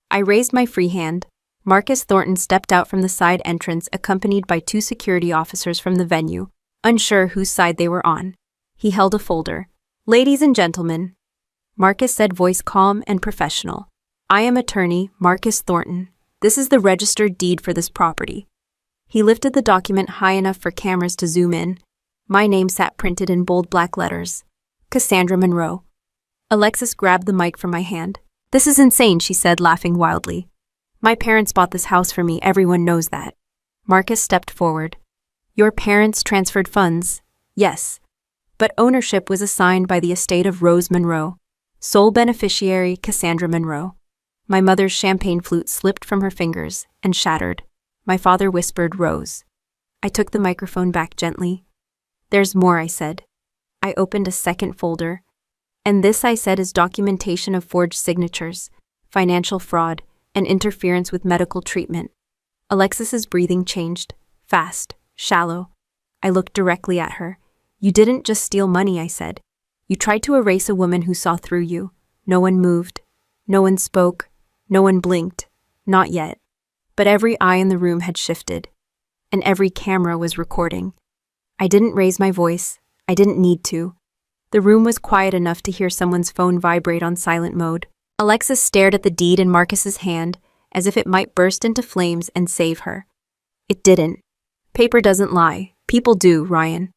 I raised my free hand. Marcus Thornton stepped out from the side entrance, accompanied by 2 security officers from the venue, unsure whose side they were on. He held a folder. Ladies and gentlemen, Marcus said, voice calm and professional. I am attorney Marcus Thornton. This is the registered deed for this property. He lifted the document high enough for cameras to zoom in. My name sat printed in bold black letters. Cassandra Monroe. Alexis grabbed the mic from my hand. This is insane, she said, laughing wildly. My parents bought this house for me, everyone knows that. Marcus stepped forward. Your parents transferred funds? Yes. But ownership was assigned by the estate of Rose Monroe. Sole beneficiary, Cassandra Monroe. My mother's champagne flute slipped from her fingers and shattered. My father whispered, Rose. I took the microphone back gently. There's more, I said. I opened a second folder. And this, I said, is documentation of forged signatures, financial fraud, and interference with medical treatment. Alexis's breathing changed. Fast, shallow. I looked directly at her. You didn't just steal money, I said. You tried to erase a woman who saw through you. No one moved. No one spoke. No one blinked. Not yet. But every eye in the room had shifted. And every camera was recording. I didn't raise my voice. I didn't need to. The room was quiet enough to hear someone's phone vibrate on silent mode. Alexis stared at the deed in Marcus's hand, as if it might burst into flames and save her. It didn't. Paper doesn't lie. People do, Ryan.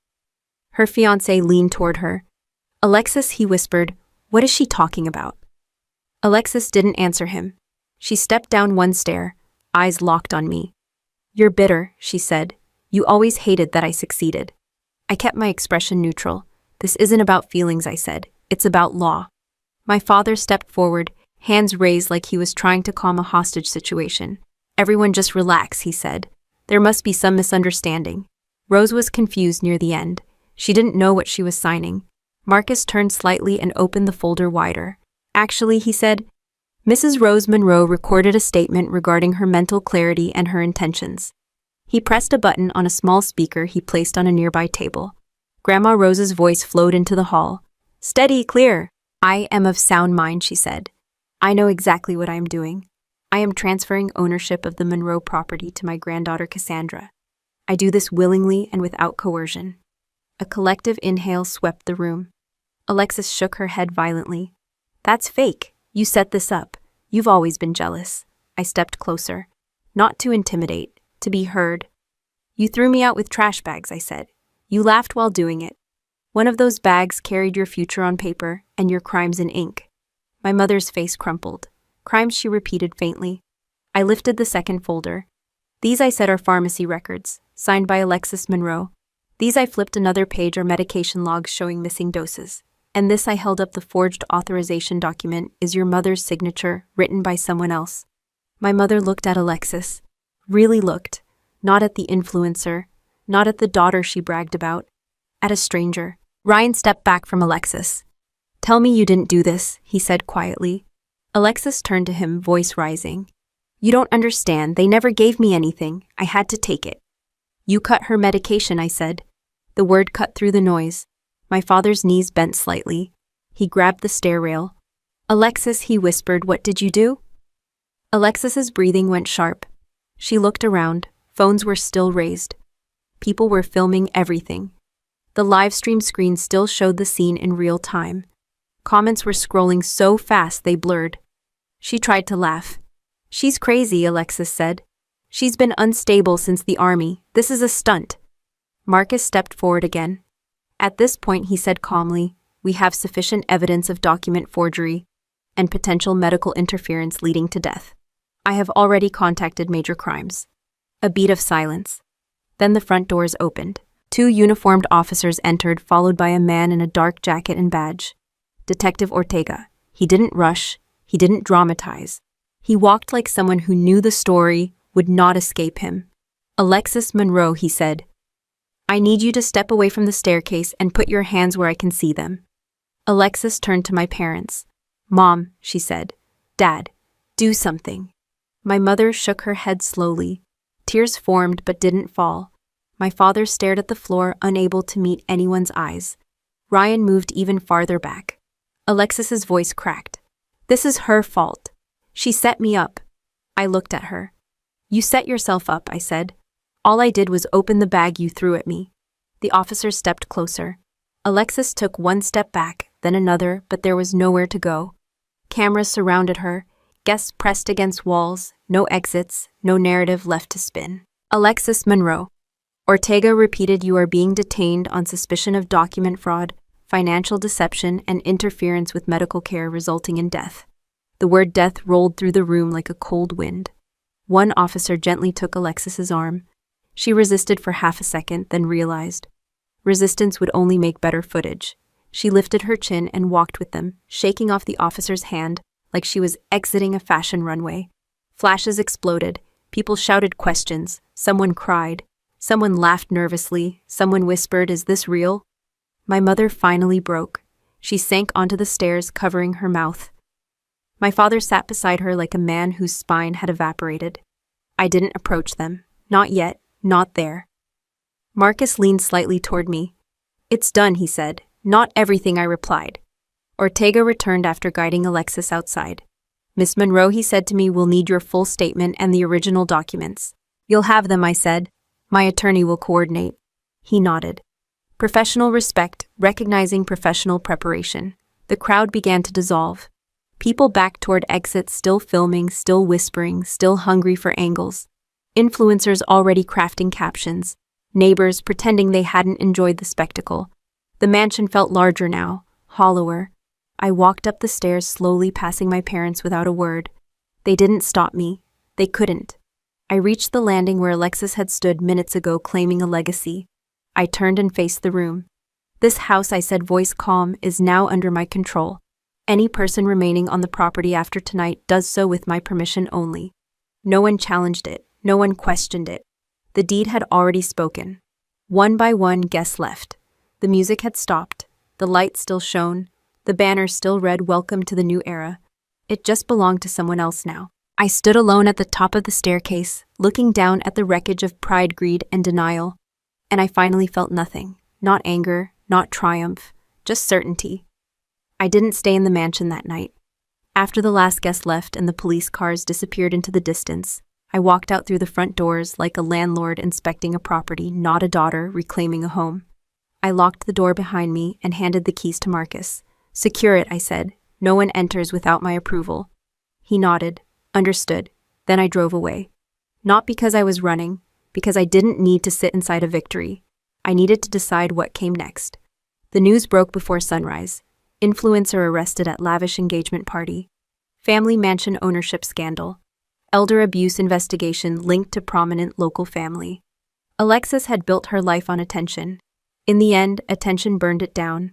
Her fiancé leaned toward her. Alexis, he whispered, what is she talking about? Alexis didn't answer him. She stepped down one stair, eyes locked on me. You're bitter, she said. You always hated that I succeeded. I kept my expression neutral. This isn't about feelings, I said. It's about law. My father stepped forward, hands raised like he was trying to calm a hostage situation. Everyone just relax, he said. There must be some misunderstanding. Rose was confused near the end. She didn't know what she was signing. Marcus turned slightly and opened the folder wider. Actually, he said, Mrs. Rose Monroe recorded a statement regarding her mental clarity and her intentions. He pressed a button on a small speaker he placed on a nearby table. Grandma Rose's voice flowed into the hall. Steady, clear. I am of sound mind, she said. I know exactly what I am doing. I am transferring ownership of the Monroe property to my granddaughter Cassandra. I do this willingly and without coercion. A collective inhale swept the room. Alexis shook her head violently. That's fake. You set this up. You've always been jealous. I stepped closer. Not to intimidate, to be heard. You threw me out with trash bags, I said. You laughed while doing it. One of those bags carried your future on paper and your crimes in ink. My mother's face crumpled. Crimes, she repeated faintly. I lifted the second folder. These, I said, are pharmacy records, signed by Alexis Monroe. These, I flipped another page, are medication logs showing missing doses. And this, I held up the forged authorization document, is your mother's signature, written by someone else. My mother looked at Alexis. Really looked. Not at the influencer, not at the daughter she bragged about, at a stranger. Ryan stepped back from Alexis. "Tell me you didn't do this," he said quietly. Alexis turned to him, voice rising. "You don't understand. They never gave me anything. I had to take it." "You cut her medication," I said. The word cut through the noise. My father's knees bent slightly. He grabbed the stair rail. "Alexis," he whispered, "what did you do?" Alexis's breathing went sharp. She looked around. Phones were still raised. People were filming everything. The live stream screen still showed the scene in real time. Comments were scrolling so fast they blurred. She tried to laugh. "She's crazy," Alexis said. "She's been unstable since the army. This is a stunt." Marcus stepped forward again. At this point, he said calmly, "We have sufficient evidence of document forgery and potential medical interference leading to death. I have already contacted major crimes." A beat of silence. Then the front doors opened. 2 uniformed officers entered, followed by a man in a dark jacket and badge. Detective Ortega. He didn't rush. He didn't dramatize. He walked like someone who knew the story would not escape him. "Alexis Monroe," he said, "I need you to step away from the staircase and put your hands where I can see them." Alexis turned to my parents. "Mom," she said. "Dad, do something." My mother shook her head slowly. Tears formed but didn't fall. My father stared at the floor, unable to meet anyone's eyes. Ryan moved even farther back. Alexis's voice cracked. "This is her fault. She set me up." I looked at her. "You set yourself up," I said. "All I did was open the bag you threw at me." The officers stepped closer. Alexis took one step back, then another, but there was nowhere to go. Cameras surrounded her, guests pressed against walls, no exits, no narrative left to spin. "Alexis Monroe." Ortega repeated, "You are being detained on suspicion of document fraud, financial deception, and interference with medical care resulting in death." The word death rolled through the room like a cold wind. One officer gently took Alexis's arm. She resisted for half a second, then realized. Resistance would only make better footage. She lifted her chin and walked with them, shaking off the officer's hand like she was exiting a fashion runway. Flashes exploded. People shouted questions. Someone cried. Someone laughed nervously. Someone whispered, "Is this real?" My mother finally broke. She sank onto the stairs, covering her mouth. My father sat beside her like a man whose spine had evaporated. I didn't approach them. Not yet. Not there. Marcus leaned slightly toward me. "It's done," he said. "Not everything," I replied. Ortega returned after guiding Alexis outside. "Miss Monroe," he said to me, "will need your full statement and the original documents." "You'll have them," I said. "My attorney will coordinate." He nodded. Professional respect, recognizing professional preparation. The crowd began to dissolve. People backed toward exits, still filming, still whispering, still hungry for angles. Influencers already crafting captions. Neighbors pretending they hadn't enjoyed the spectacle. The mansion felt larger now, hollower. I walked up the stairs slowly, passing my parents without a word. They didn't stop me. They couldn't. I reached the landing where Alexis had stood minutes ago, claiming a legacy. I turned and faced the room. "This house," I said, voice calm, "is now under my control. Any person remaining on the property after tonight does so with my permission only." No one challenged it. No one questioned it. The deed had already spoken. One by one, guests left. The music had stopped. The light still shone. The banner still read, "Welcome to the new era." It just belonged to someone else now. I stood alone at the top of the staircase, looking down at the wreckage of pride, greed, and denial. And I finally felt nothing. Not anger, not triumph, just certainty. I didn't stay in the mansion that night. After the last guest left and the police cars disappeared into the distance, I walked out through the front doors like a landlord inspecting a property, not a daughter reclaiming a home. I locked the door behind me and handed the keys to Marcus. "Secure it," I said. "No one enters without my approval." He nodded. Understood. Then I drove away. Not because I was running, because I didn't need to sit inside a victory. I needed to decide what came next. The news broke before sunrise. Influencer arrested at lavish engagement party. Family mansion ownership scandal. Elder abuse investigation linked to prominent local family. Alexis had built her life on attention. In the end, attention burned it down.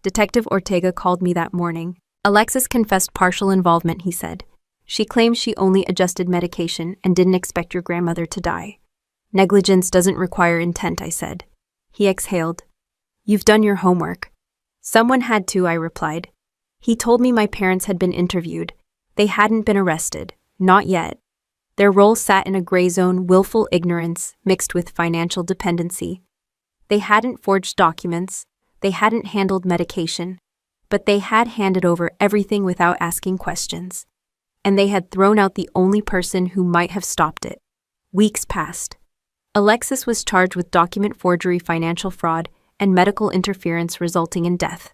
Detective Ortega called me that morning. "Alexis confessed partial involvement," he said. "She claims she only adjusted medication and didn't expect your grandmother to die." Negligence doesn't require intent, I said. He exhaled. You've done your homework. Someone had to, I replied. He told me my parents had been interviewed. They hadn't been arrested. Not yet. Their role sat in a gray zone, willful ignorance mixed with financial dependency. They hadn't forged documents. They hadn't handled medication. But they had handed over everything without asking questions. And they had thrown out the only person who might have stopped it. Weeks passed. Alexis was charged with document forgery, financial fraud, and medical interference resulting in death.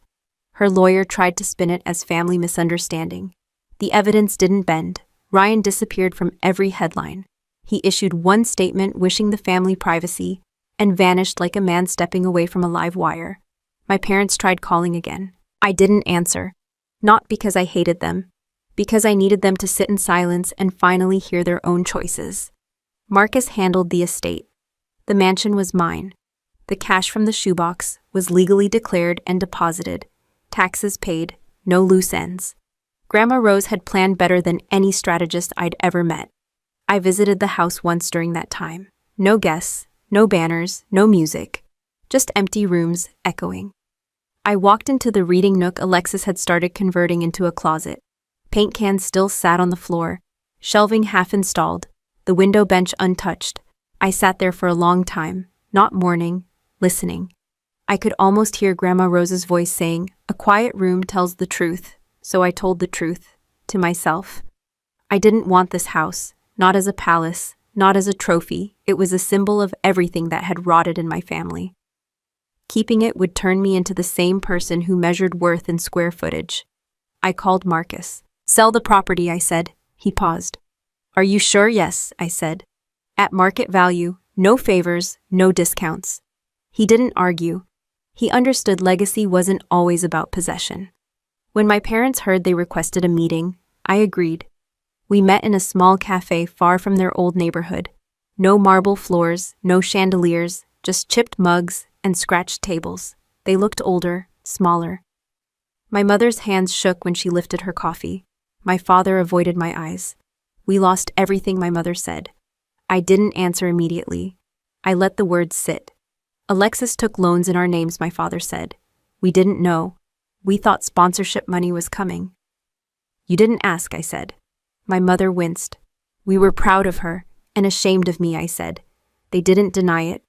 Her lawyer tried to spin it as family misunderstanding. The evidence didn't bend. Ryan disappeared from every headline. He issued one statement wishing the family privacy and vanished like a man stepping away from a live wire. My parents tried calling again. I didn't answer. Not because I hated them, because I needed them to sit in silence and finally hear their own choices. Marcus handled the estate. The mansion was mine. The cash from the shoebox was legally declared and deposited. Taxes paid, no loose ends. Grandma Rose had planned better than any strategist I'd ever met. I visited the house once during that time. No guests, no banners, no music. Just empty rooms echoing. I walked into the reading nook Alexis had started converting into a closet. Paint cans still sat on the floor, shelving half installed, the window bench untouched. I sat there for a long time, not mourning, listening. I could almost hear Grandma Rose's voice saying, "A quiet room tells the truth," so I told the truth, to myself. I didn't want this house, not as a palace, not as a trophy. It was a symbol of everything that had rotted in my family. Keeping it would turn me into the same person who measured worth in square footage. I called Marcus. "Sell the property," I said. He paused. "Are you sure?" "Yes," I said. "At market value, no favors, no discounts." He didn't argue. He understood legacy wasn't always about possession. When my parents heard they requested a meeting, I agreed. We met in a small cafe far from their old neighborhood. No marble floors, no chandeliers, just chipped mugs and scratched tables. They looked older, smaller. My mother's hands shook when she lifted her coffee. My father avoided my eyes. "We lost everything," my mother said. I didn't answer immediately. I let the words sit. "Alexis took loans in our names," my father said. "We didn't know. We thought sponsorship money was coming." "You didn't ask," I said. My mother winced. "We were proud of her, and ashamed of me," I said. They didn't deny it.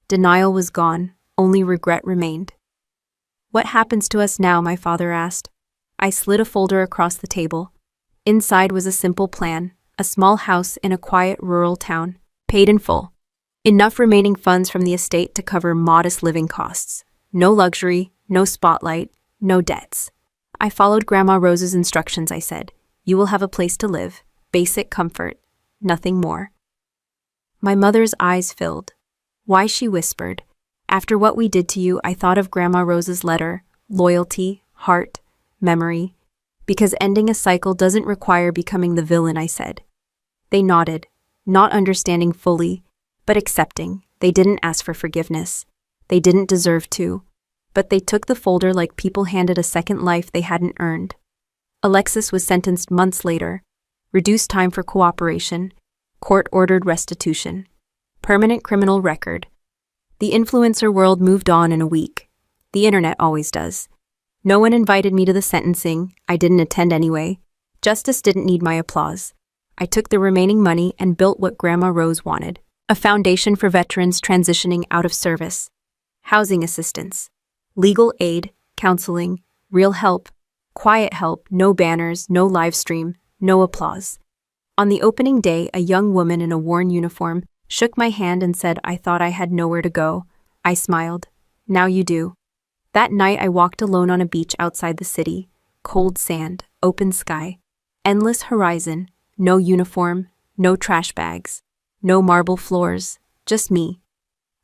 Denial was gone, only regret remained. "What happens to us now?" my father asked. I slid a folder across the table. Inside was a simple plan, a small house in a quiet rural town, paid in full. Enough remaining funds from the estate to cover modest living costs. No luxury, no spotlight, no debts. I followed Grandma Rose's instructions, I said. "You will have a place to live, basic comfort, nothing more." My mother's eyes filled. "Why?" she whispered. "After what we did to you, I thought of Grandma Rose's letter, loyalty, heart, memory. Because ending a cycle doesn't require becoming the villain," I said. They nodded, not understanding fully, but accepting. They didn't ask for forgiveness. They didn't deserve to. But they took the folder like people handed a second life they hadn't earned. Alexis was sentenced months later. Reduced time for cooperation. Court-ordered restitution. Permanent criminal record. The influencer world moved on in a week. The internet always does. No one invited me to the sentencing. I didn't attend anyway. Justice didn't need my applause. I took the remaining money and built what Grandma Rose wanted. A foundation for veterans transitioning out of service. Housing assistance. Legal aid, counseling, real help. Quiet help, no banners, no live stream, no applause. On the opening day, a young woman in a worn uniform shook my hand and said I thought I had nowhere to go. I smiled. "Now you do." That night I walked alone on a beach outside the city. Cold sand, open sky, endless horizon, no uniform, no trash bags, no marble floors, just me.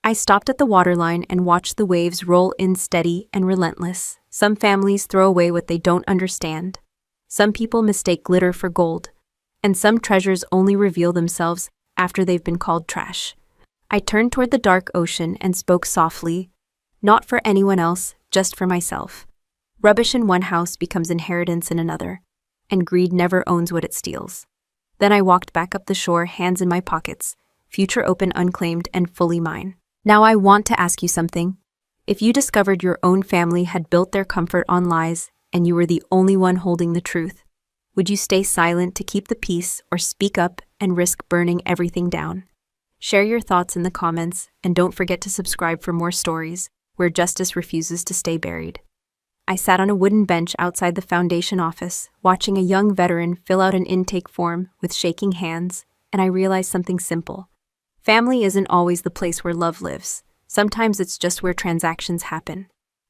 I stopped at the waterline and watched the waves roll in steady and relentless. Some families throw away what they don't understand. Some people mistake glitter for gold. And some treasures only reveal themselves after they've been called trash. I turned toward the dark ocean and spoke softly, not for anyone else, just for myself. Rubbish in one house becomes inheritance in another, and greed never owns what it steals. Then I walked back up the shore, hands in my pockets, future open, unclaimed, and fully mine. Now I want to ask you something. If you discovered your own family had built their comfort on lies and you were the only one holding the truth, would you stay silent to keep the peace or speak up and risk burning everything down? Share your thoughts in the comments and don't forget to subscribe for more stories where justice refuses to stay buried. I sat on a wooden bench outside the foundation office, watching a young veteran fill out an intake form with shaking hands, and I realized something simple. Family isn't always the place where love lives. Sometimes it's just where transactions happen.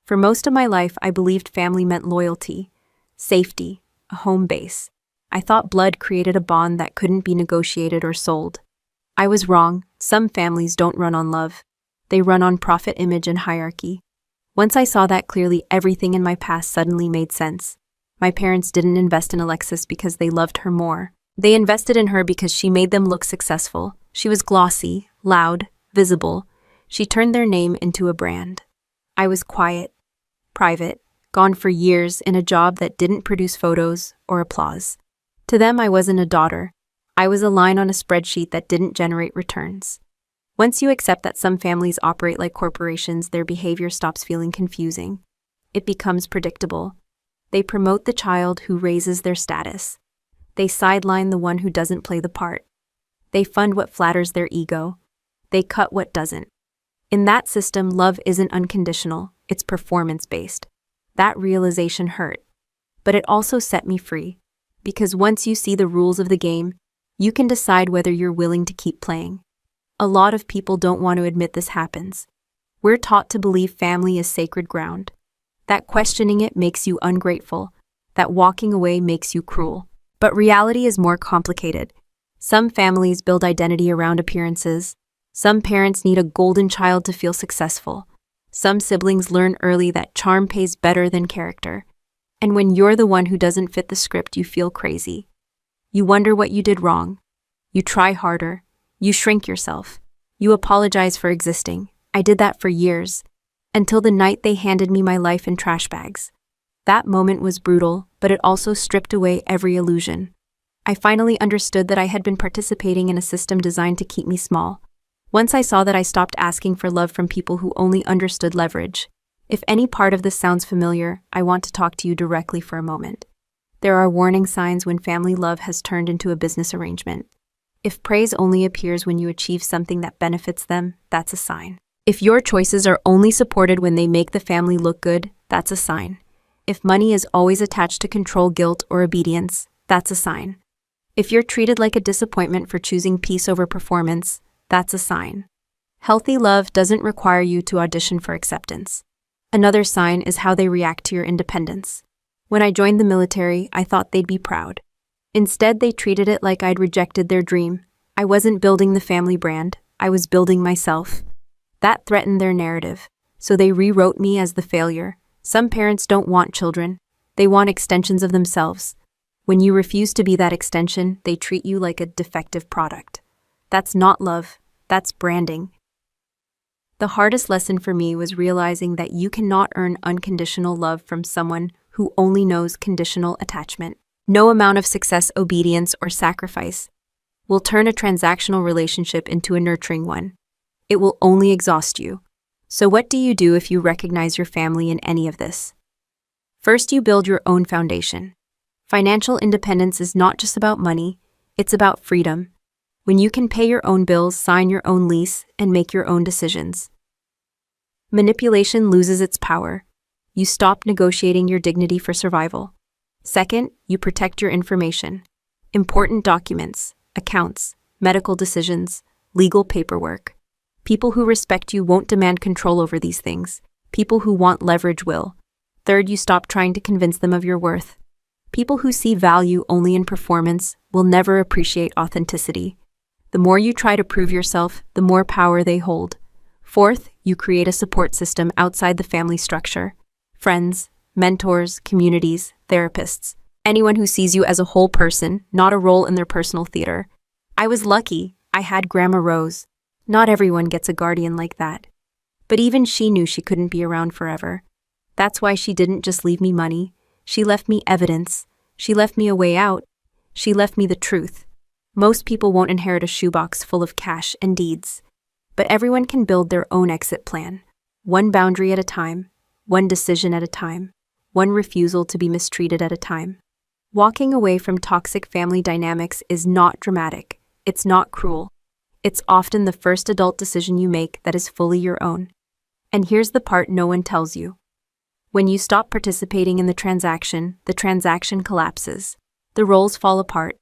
For most of my life, I believed family meant loyalty, safety, a home base. I thought blood created a bond that couldn't be negotiated or sold. I was wrong. Some families don't run on love. They run on profit, image, and hierarchy. Once I saw that clearly, everything in my past suddenly made sense. My parents didn't invest in Alexis because they loved her more. They invested in her because she made them look successful. She was glossy, loud, visible. She turned their name into a brand. I was quiet, private, gone for years in a job that didn't produce photos or applause. To them, I wasn't a daughter. I was a line on a spreadsheet that didn't generate returns. Once you accept that some families operate like corporations, their behavior stops feeling confusing. It becomes predictable. They promote the child who raises their status. They sideline the one who doesn't play the part. They fund what flatters their ego. They cut what doesn't. In that system, love isn't unconditional, it's performance-based. That realization hurt. But it also set me free. Because once you see the rules of the game, you can decide whether you're willing to keep playing. A lot of people don't want to admit this happens. We're taught to believe family is sacred ground. That questioning it makes you ungrateful. That walking away makes you cruel. But reality is more complicated. Some families build identity around appearances. Some parents need a golden child to feel successful. Some siblings learn early that charm pays better than character. And when you're the one who doesn't fit the script, you feel crazy. You wonder what you did wrong. You try harder. You shrink yourself. You apologize for existing. I did that for years, until the night they handed me my life in trash bags. That moment was brutal, but it also stripped away every illusion. I finally understood that I had been participating in a system designed to keep me small. Once I saw that, I stopped asking for love from people who only understood leverage. If any part of this sounds familiar, I want to talk to you directly for a moment. There are warning signs when family love has turned into a business arrangement. If praise only appears when you achieve something that benefits them, that's a sign. If your choices are only supported when they make the family look good, that's a sign. If money is always attached to control, guilt, or obedience, that's a sign. If you're treated like a disappointment for choosing peace over performance, that's a sign. Healthy love doesn't require you to audition for acceptance. Another sign is how they react to your independence. When I joined the military, I thought they'd be proud. Instead, they treated it like I'd rejected their dream. I wasn't building the family brand, I was building myself. That threatened their narrative, so they rewrote me as the failure. Some parents don't want children, they want extensions of themselves. When you refuse to be that extension, they treat you like a defective product. That's not love, that's branding. The hardest lesson for me was realizing that you cannot earn unconditional love from someone who only knows conditional attachment. No amount of success, obedience, or sacrifice will turn a transactional relationship into a nurturing one. It will only exhaust you. So what do you do if you recognize your family in any of this? First, you build your own foundation. Financial independence is not just about money, it's about freedom. When you can pay your own bills, sign your own lease, and make your own decisions. Manipulation loses its power. You stop negotiating your dignity for survival. Second, you protect your information. Important documents, accounts, medical decisions, legal paperwork. People who respect you won't demand control over these things. People who want leverage will. Third, you stop trying to convince them of your worth. People who see value only in performance will never appreciate authenticity. The more you try to prove yourself, the more power they hold. Fourth, you create a support system outside the family structure. Friends, mentors, communities, therapists. Anyone who sees you as a whole person, not a role in their personal theater. I was lucky. I had Grandma Rose. Not everyone gets a guardian like that. But even she knew she couldn't be around forever. That's why she didn't just leave me money. She left me evidence. She left me a way out. She left me the truth. Most people won't inherit a shoebox full of cash and deeds, but everyone can build their own exit plan, one boundary at a time, one decision at a time, one refusal to be mistreated at a time. Walking away from toxic family dynamics is not dramatic. It's not cruel. It's often the first adult decision you make that is fully your own. And here's the part no one tells you. When you stop participating in the transaction collapses. The roles fall apart.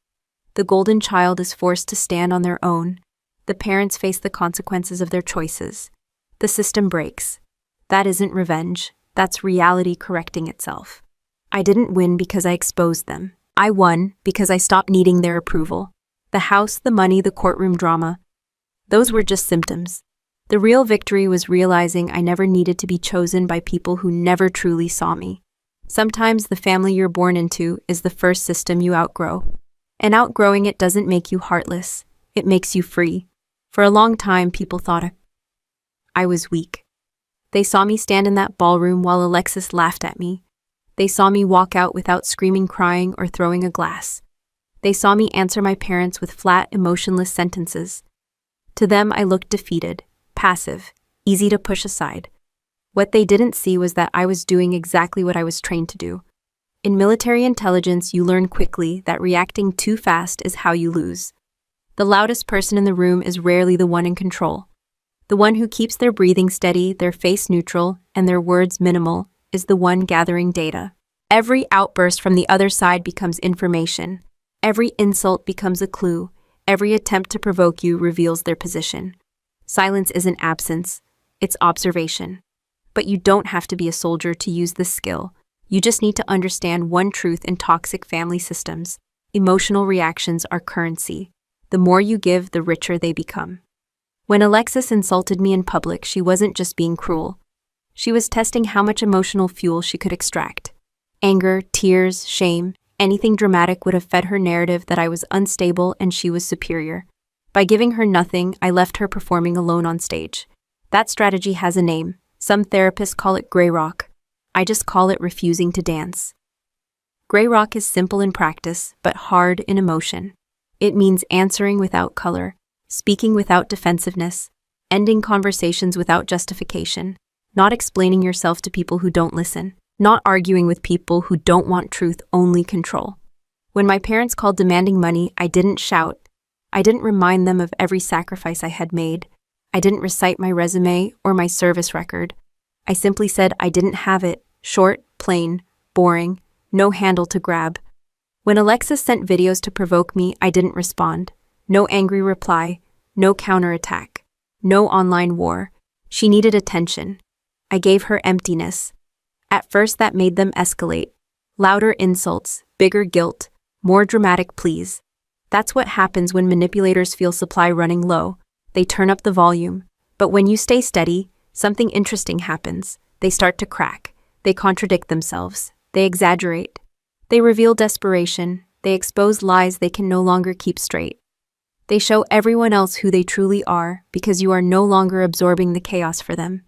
The golden child is forced to stand on their own. The parents face the consequences of their choices. The system breaks. That isn't revenge. That's reality correcting itself. I didn't win because I exposed them. I won because I stopped needing their approval. The house, the money, the courtroom drama. Those were just symptoms. The real victory was realizing I never needed to be chosen by people who never truly saw me. Sometimes the family you're born into is the first system you outgrow. And outgrowing it doesn't make you heartless. It makes you free. For a long time, people thought I was weak. They saw me stand in that ballroom while Alexis laughed at me. They saw me walk out without screaming, crying, or throwing a glass. They saw me answer my parents with flat, emotionless sentences. To them, I looked defeated, passive, easy to push aside. What they didn't see was that I was doing exactly what I was trained to do. In military intelligence, you learn quickly that reacting too fast is how you lose. The loudest person in the room is rarely the one in control. The one who keeps their breathing steady, their face neutral, and their words minimal is the one gathering data. Every outburst from the other side becomes information. Every insult becomes a clue. Every attempt to provoke you reveals their position. Silence isn't absence, it's observation. But you don't have to be a soldier to use this skill. You just need to understand one truth in toxic family systems. Emotional reactions are currency. The more you give, the richer they become. When Alexis insulted me in public, she wasn't just being cruel. She was testing how much emotional fuel she could extract. Anger, tears, shame, anything dramatic would have fed her narrative that I was unstable and she was superior. By giving her nothing, I left her performing alone on stage. That strategy has a name. Some therapists call it gray rock. I just call it refusing to dance. Gray rock is simple in practice, but hard in emotion. It means answering without color, speaking without defensiveness, ending conversations without justification, not explaining yourself to people who don't listen, not arguing with people who don't want truth, only control. When my parents called demanding money, I didn't shout. I didn't remind them of every sacrifice I had made. I didn't recite my resume or my service record. I simply said I didn't have it, short, plain, boring, no handle to grab. When Alexis sent videos to provoke me, I didn't respond. No angry reply, no counterattack, no online war. She needed attention. I gave her emptiness. At first that made them escalate. Louder insults, bigger guilt, more dramatic pleas. That's what happens when manipulators feel supply running low. They turn up the volume. But when you stay steady, something interesting happens. They start to crack. They contradict themselves. They exaggerate. They reveal desperation. They expose lies they can no longer keep straight. They show everyone else who they truly are because you are no longer absorbing the chaos for them.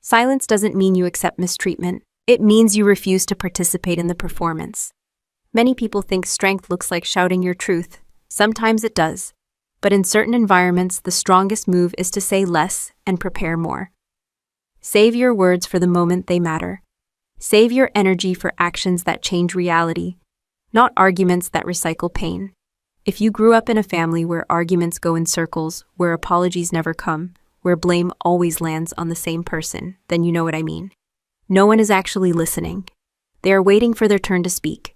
Silence doesn't mean you accept mistreatment. It means you refuse to participate in the performance. Many people think strength looks like shouting your truth. Sometimes it does. But in certain environments, the strongest move is to say less and prepare more. Save your words for the moment they matter. Save your energy for actions that change reality, not arguments that recycle pain. If you grew up in a family where arguments go in circles, where apologies never come, where blame always lands on the same person, then you know what I mean. No one is actually listening. They are waiting for their turn to speak.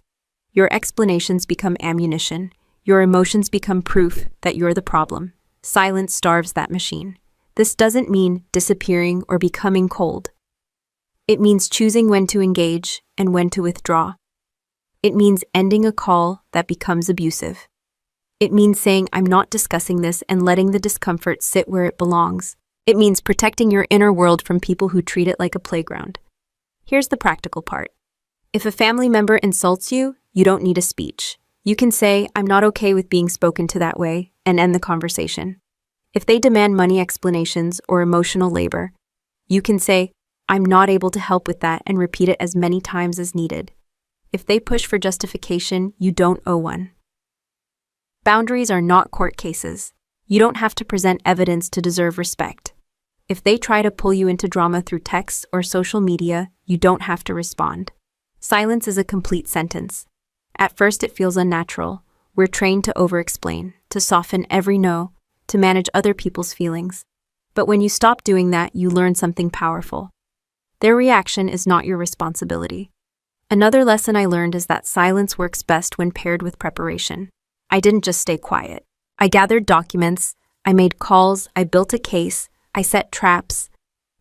Your explanations become ammunition. Your emotions become proof that you're the problem. Silence starves that machine. This doesn't mean disappearing or becoming cold. It means choosing when to engage and when to withdraw. It means ending a call that becomes abusive. It means saying, I'm not discussing this, and letting the discomfort sit where it belongs. It means protecting your inner world from people who treat it like a playground. Here's the practical part. If a family member insults you, you don't need a speech. You can say, I'm not okay with being spoken to that way, and end the conversation. If they demand money explanations or emotional labor, you can say, I'm not able to help with that, and repeat it as many times as needed. If they push for justification, you don't owe one. Boundaries are not court cases. You don't have to present evidence to deserve respect. If they try to pull you into drama through texts or social media, you don't have to respond. Silence is a complete sentence. At first it feels unnatural. We're trained to over-explain, to soften every no, to manage other people's feelings. But when you stop doing that, you learn something powerful. Their reaction is not your responsibility. Another lesson I learned is that silence works best when paired with preparation. I didn't just stay quiet. I gathered documents, I made calls, I built a case, I set traps.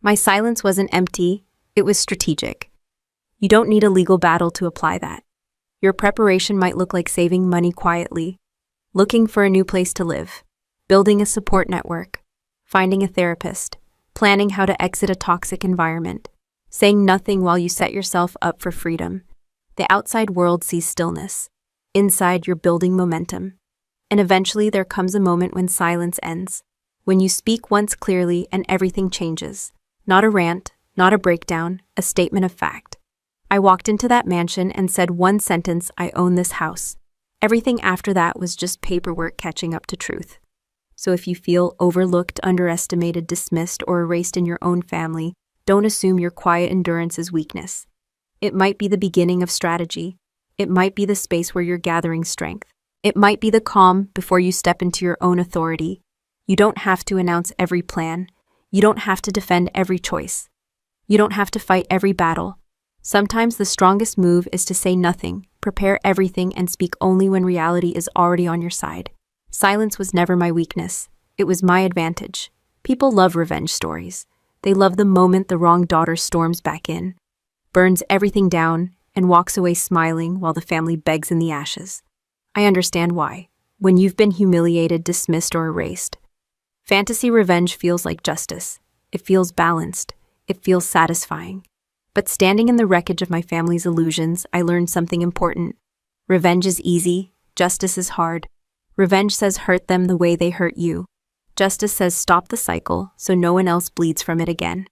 My silence wasn't empty, it was strategic. You don't need a legal battle to apply that. Your preparation might look like saving money quietly, looking for a new place to live, building a support network, finding a therapist, planning how to exit a toxic environment, saying nothing while you set yourself up for freedom. The outside world sees stillness. Inside, you're building momentum. And eventually there comes a moment when silence ends, when you speak once clearly and everything changes. Not a rant, not a breakdown, a statement of fact. I walked into that mansion and said one sentence: I own this house. Everything after that was just paperwork catching up to truth. So if you feel overlooked, underestimated, dismissed, or erased in your own family, don't assume your quiet endurance is weakness. It might be the beginning of strategy. It might be the space where you're gathering strength. It might be the calm before you step into your own authority. You don't have to announce every plan. You don't have to defend every choice. You don't have to fight every battle. Sometimes the strongest move is to say nothing, prepare everything, and speak only when reality is already on your side. Silence was never my weakness. It was my advantage. People love revenge stories. They love the moment the wrong daughter storms back in, burns everything down, and walks away smiling while the family begs in the ashes. I understand why. When you've been humiliated, dismissed, or erased, fantasy revenge feels like justice. It feels balanced. It feels satisfying. But standing in the wreckage of my family's illusions, I learned something important. Revenge is easy. Justice is hard. Revenge says hurt them the way they hurt you. Justice says stop the cycle so no one else bleeds from it again.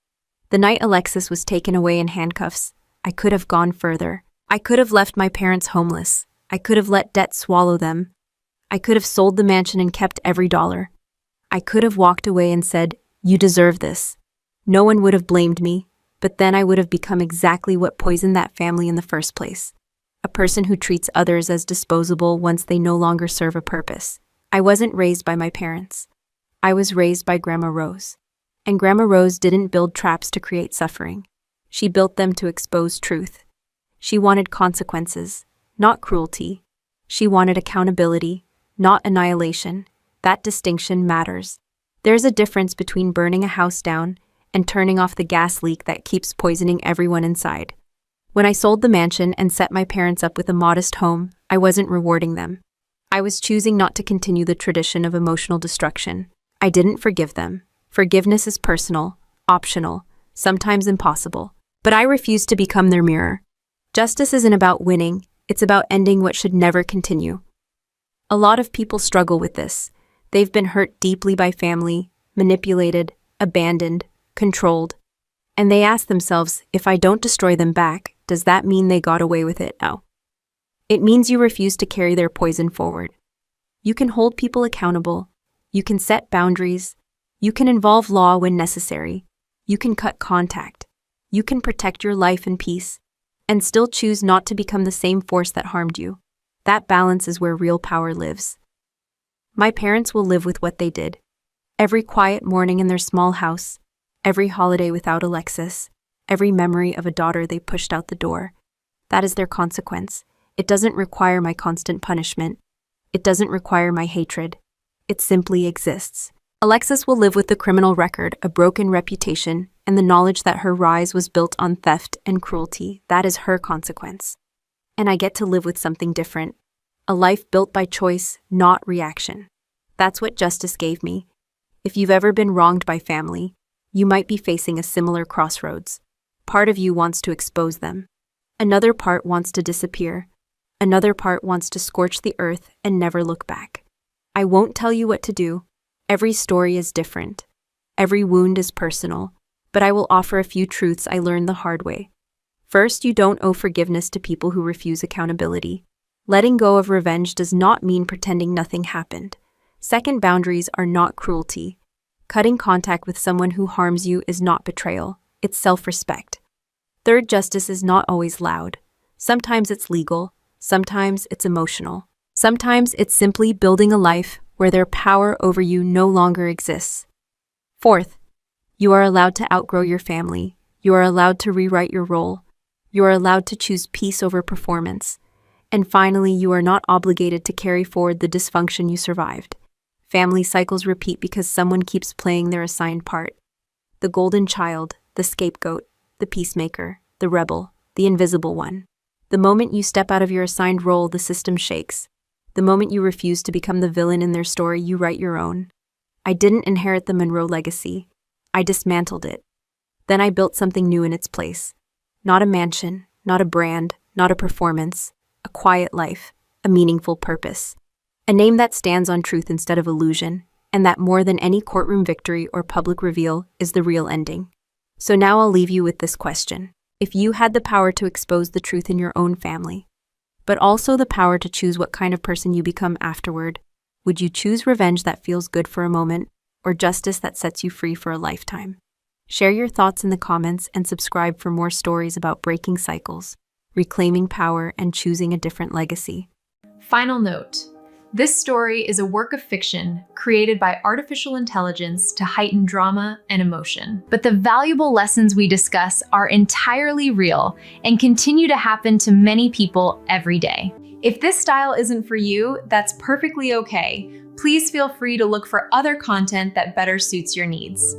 The night Alexis was taken away in handcuffs, I could have gone further. I could have left my parents homeless. I could have let debt swallow them. I could have sold the mansion and kept every dollar. I could have walked away and said, "You deserve this." No one would have blamed me, but then I would have become exactly what poisoned that family in the first place. A person who treats others as disposable once they no longer serve a purpose. I wasn't raised by my parents. I was raised by Grandma Rose. And Grandma Rose didn't build traps to create suffering. She built them to expose truth. She wanted consequences, not cruelty. She wanted accountability, not annihilation. That distinction matters. There's a difference between burning a house down and turning off the gas leak that keeps poisoning everyone inside. When I sold the mansion and set my parents up with a modest home, I wasn't rewarding them. I was choosing not to continue the tradition of emotional destruction. I didn't forgive them. Forgiveness is personal, optional, sometimes impossible. But I refused to become their mirror. Justice isn't about winning, it's about ending what should never continue. A lot of people struggle with this. They've been hurt deeply by family, manipulated, abandoned, controlled. And they ask themselves, if I don't destroy them back, does that mean they got away with it? No. It means you refuse to carry their poison forward. You can hold people accountable. You can set boundaries. You can involve law when necessary. You can cut contact. You can protect your life and peace, and still choose not to become the same force that harmed you. That balance is where real power lives. My parents will live with what they did. Every quiet morning in their small house, every holiday without Alexis, every memory of a daughter they pushed out the door. That is their consequence. It doesn't require my constant punishment. It doesn't require my hatred. It simply exists. Alexis will live with the criminal record, a broken reputation, and the knowledge that her rise was built on theft and cruelty. That is her consequence. And I get to live with something different. A life built by choice, not reaction. That's what justice gave me. If you've ever been wronged by family, you might be facing a similar crossroads. Part of you wants to expose them. Another part wants to disappear. Another part wants to scorch the earth and never look back. I won't tell you what to do. Every story is different. Every wound is personal. But I will offer a few truths I learned the hard way. First, you don't owe forgiveness to people who refuse accountability. Letting go of revenge does not mean pretending nothing happened. Second, boundaries are not cruelty. Cutting contact with someone who harms you is not betrayal, it's self-respect. Third, justice is not always loud. Sometimes it's legal, sometimes it's emotional. Sometimes it's simply building a life where their power over you no longer exists. Fourth, you are allowed to outgrow your family. You are allowed to rewrite your role. You are allowed to choose peace over performance. And finally, you are not obligated to carry forward the dysfunction you survived. Family cycles repeat because someone keeps playing their assigned part. The golden child, the scapegoat, the peacemaker, the rebel, the invisible one. The moment you step out of your assigned role, the system shakes. The moment you refuse to become the villain in their story, you write your own. I didn't inherit the Monroe legacy. I dismantled it. Then I built something new in its place. Not a mansion, not a brand, not a performance. A quiet life, a meaningful purpose. A name that stands on truth instead of illusion, and that more than any courtroom victory or public reveal is the real ending. So now I'll leave you with this question. If you had the power to expose the truth in your own family, but also the power to choose what kind of person you become afterward, would you choose revenge that feels good for a moment, or justice that sets you free for a lifetime? Share your thoughts in the comments and subscribe for more stories about breaking cycles, reclaiming power, and choosing a different legacy. Final note. This story is a work of fiction created by artificial intelligence to heighten drama and emotion. But the valuable lessons we discuss are entirely real and continue to happen to many people every day. If this style isn't for you, that's perfectly okay. Please feel free to look for other content that better suits your needs.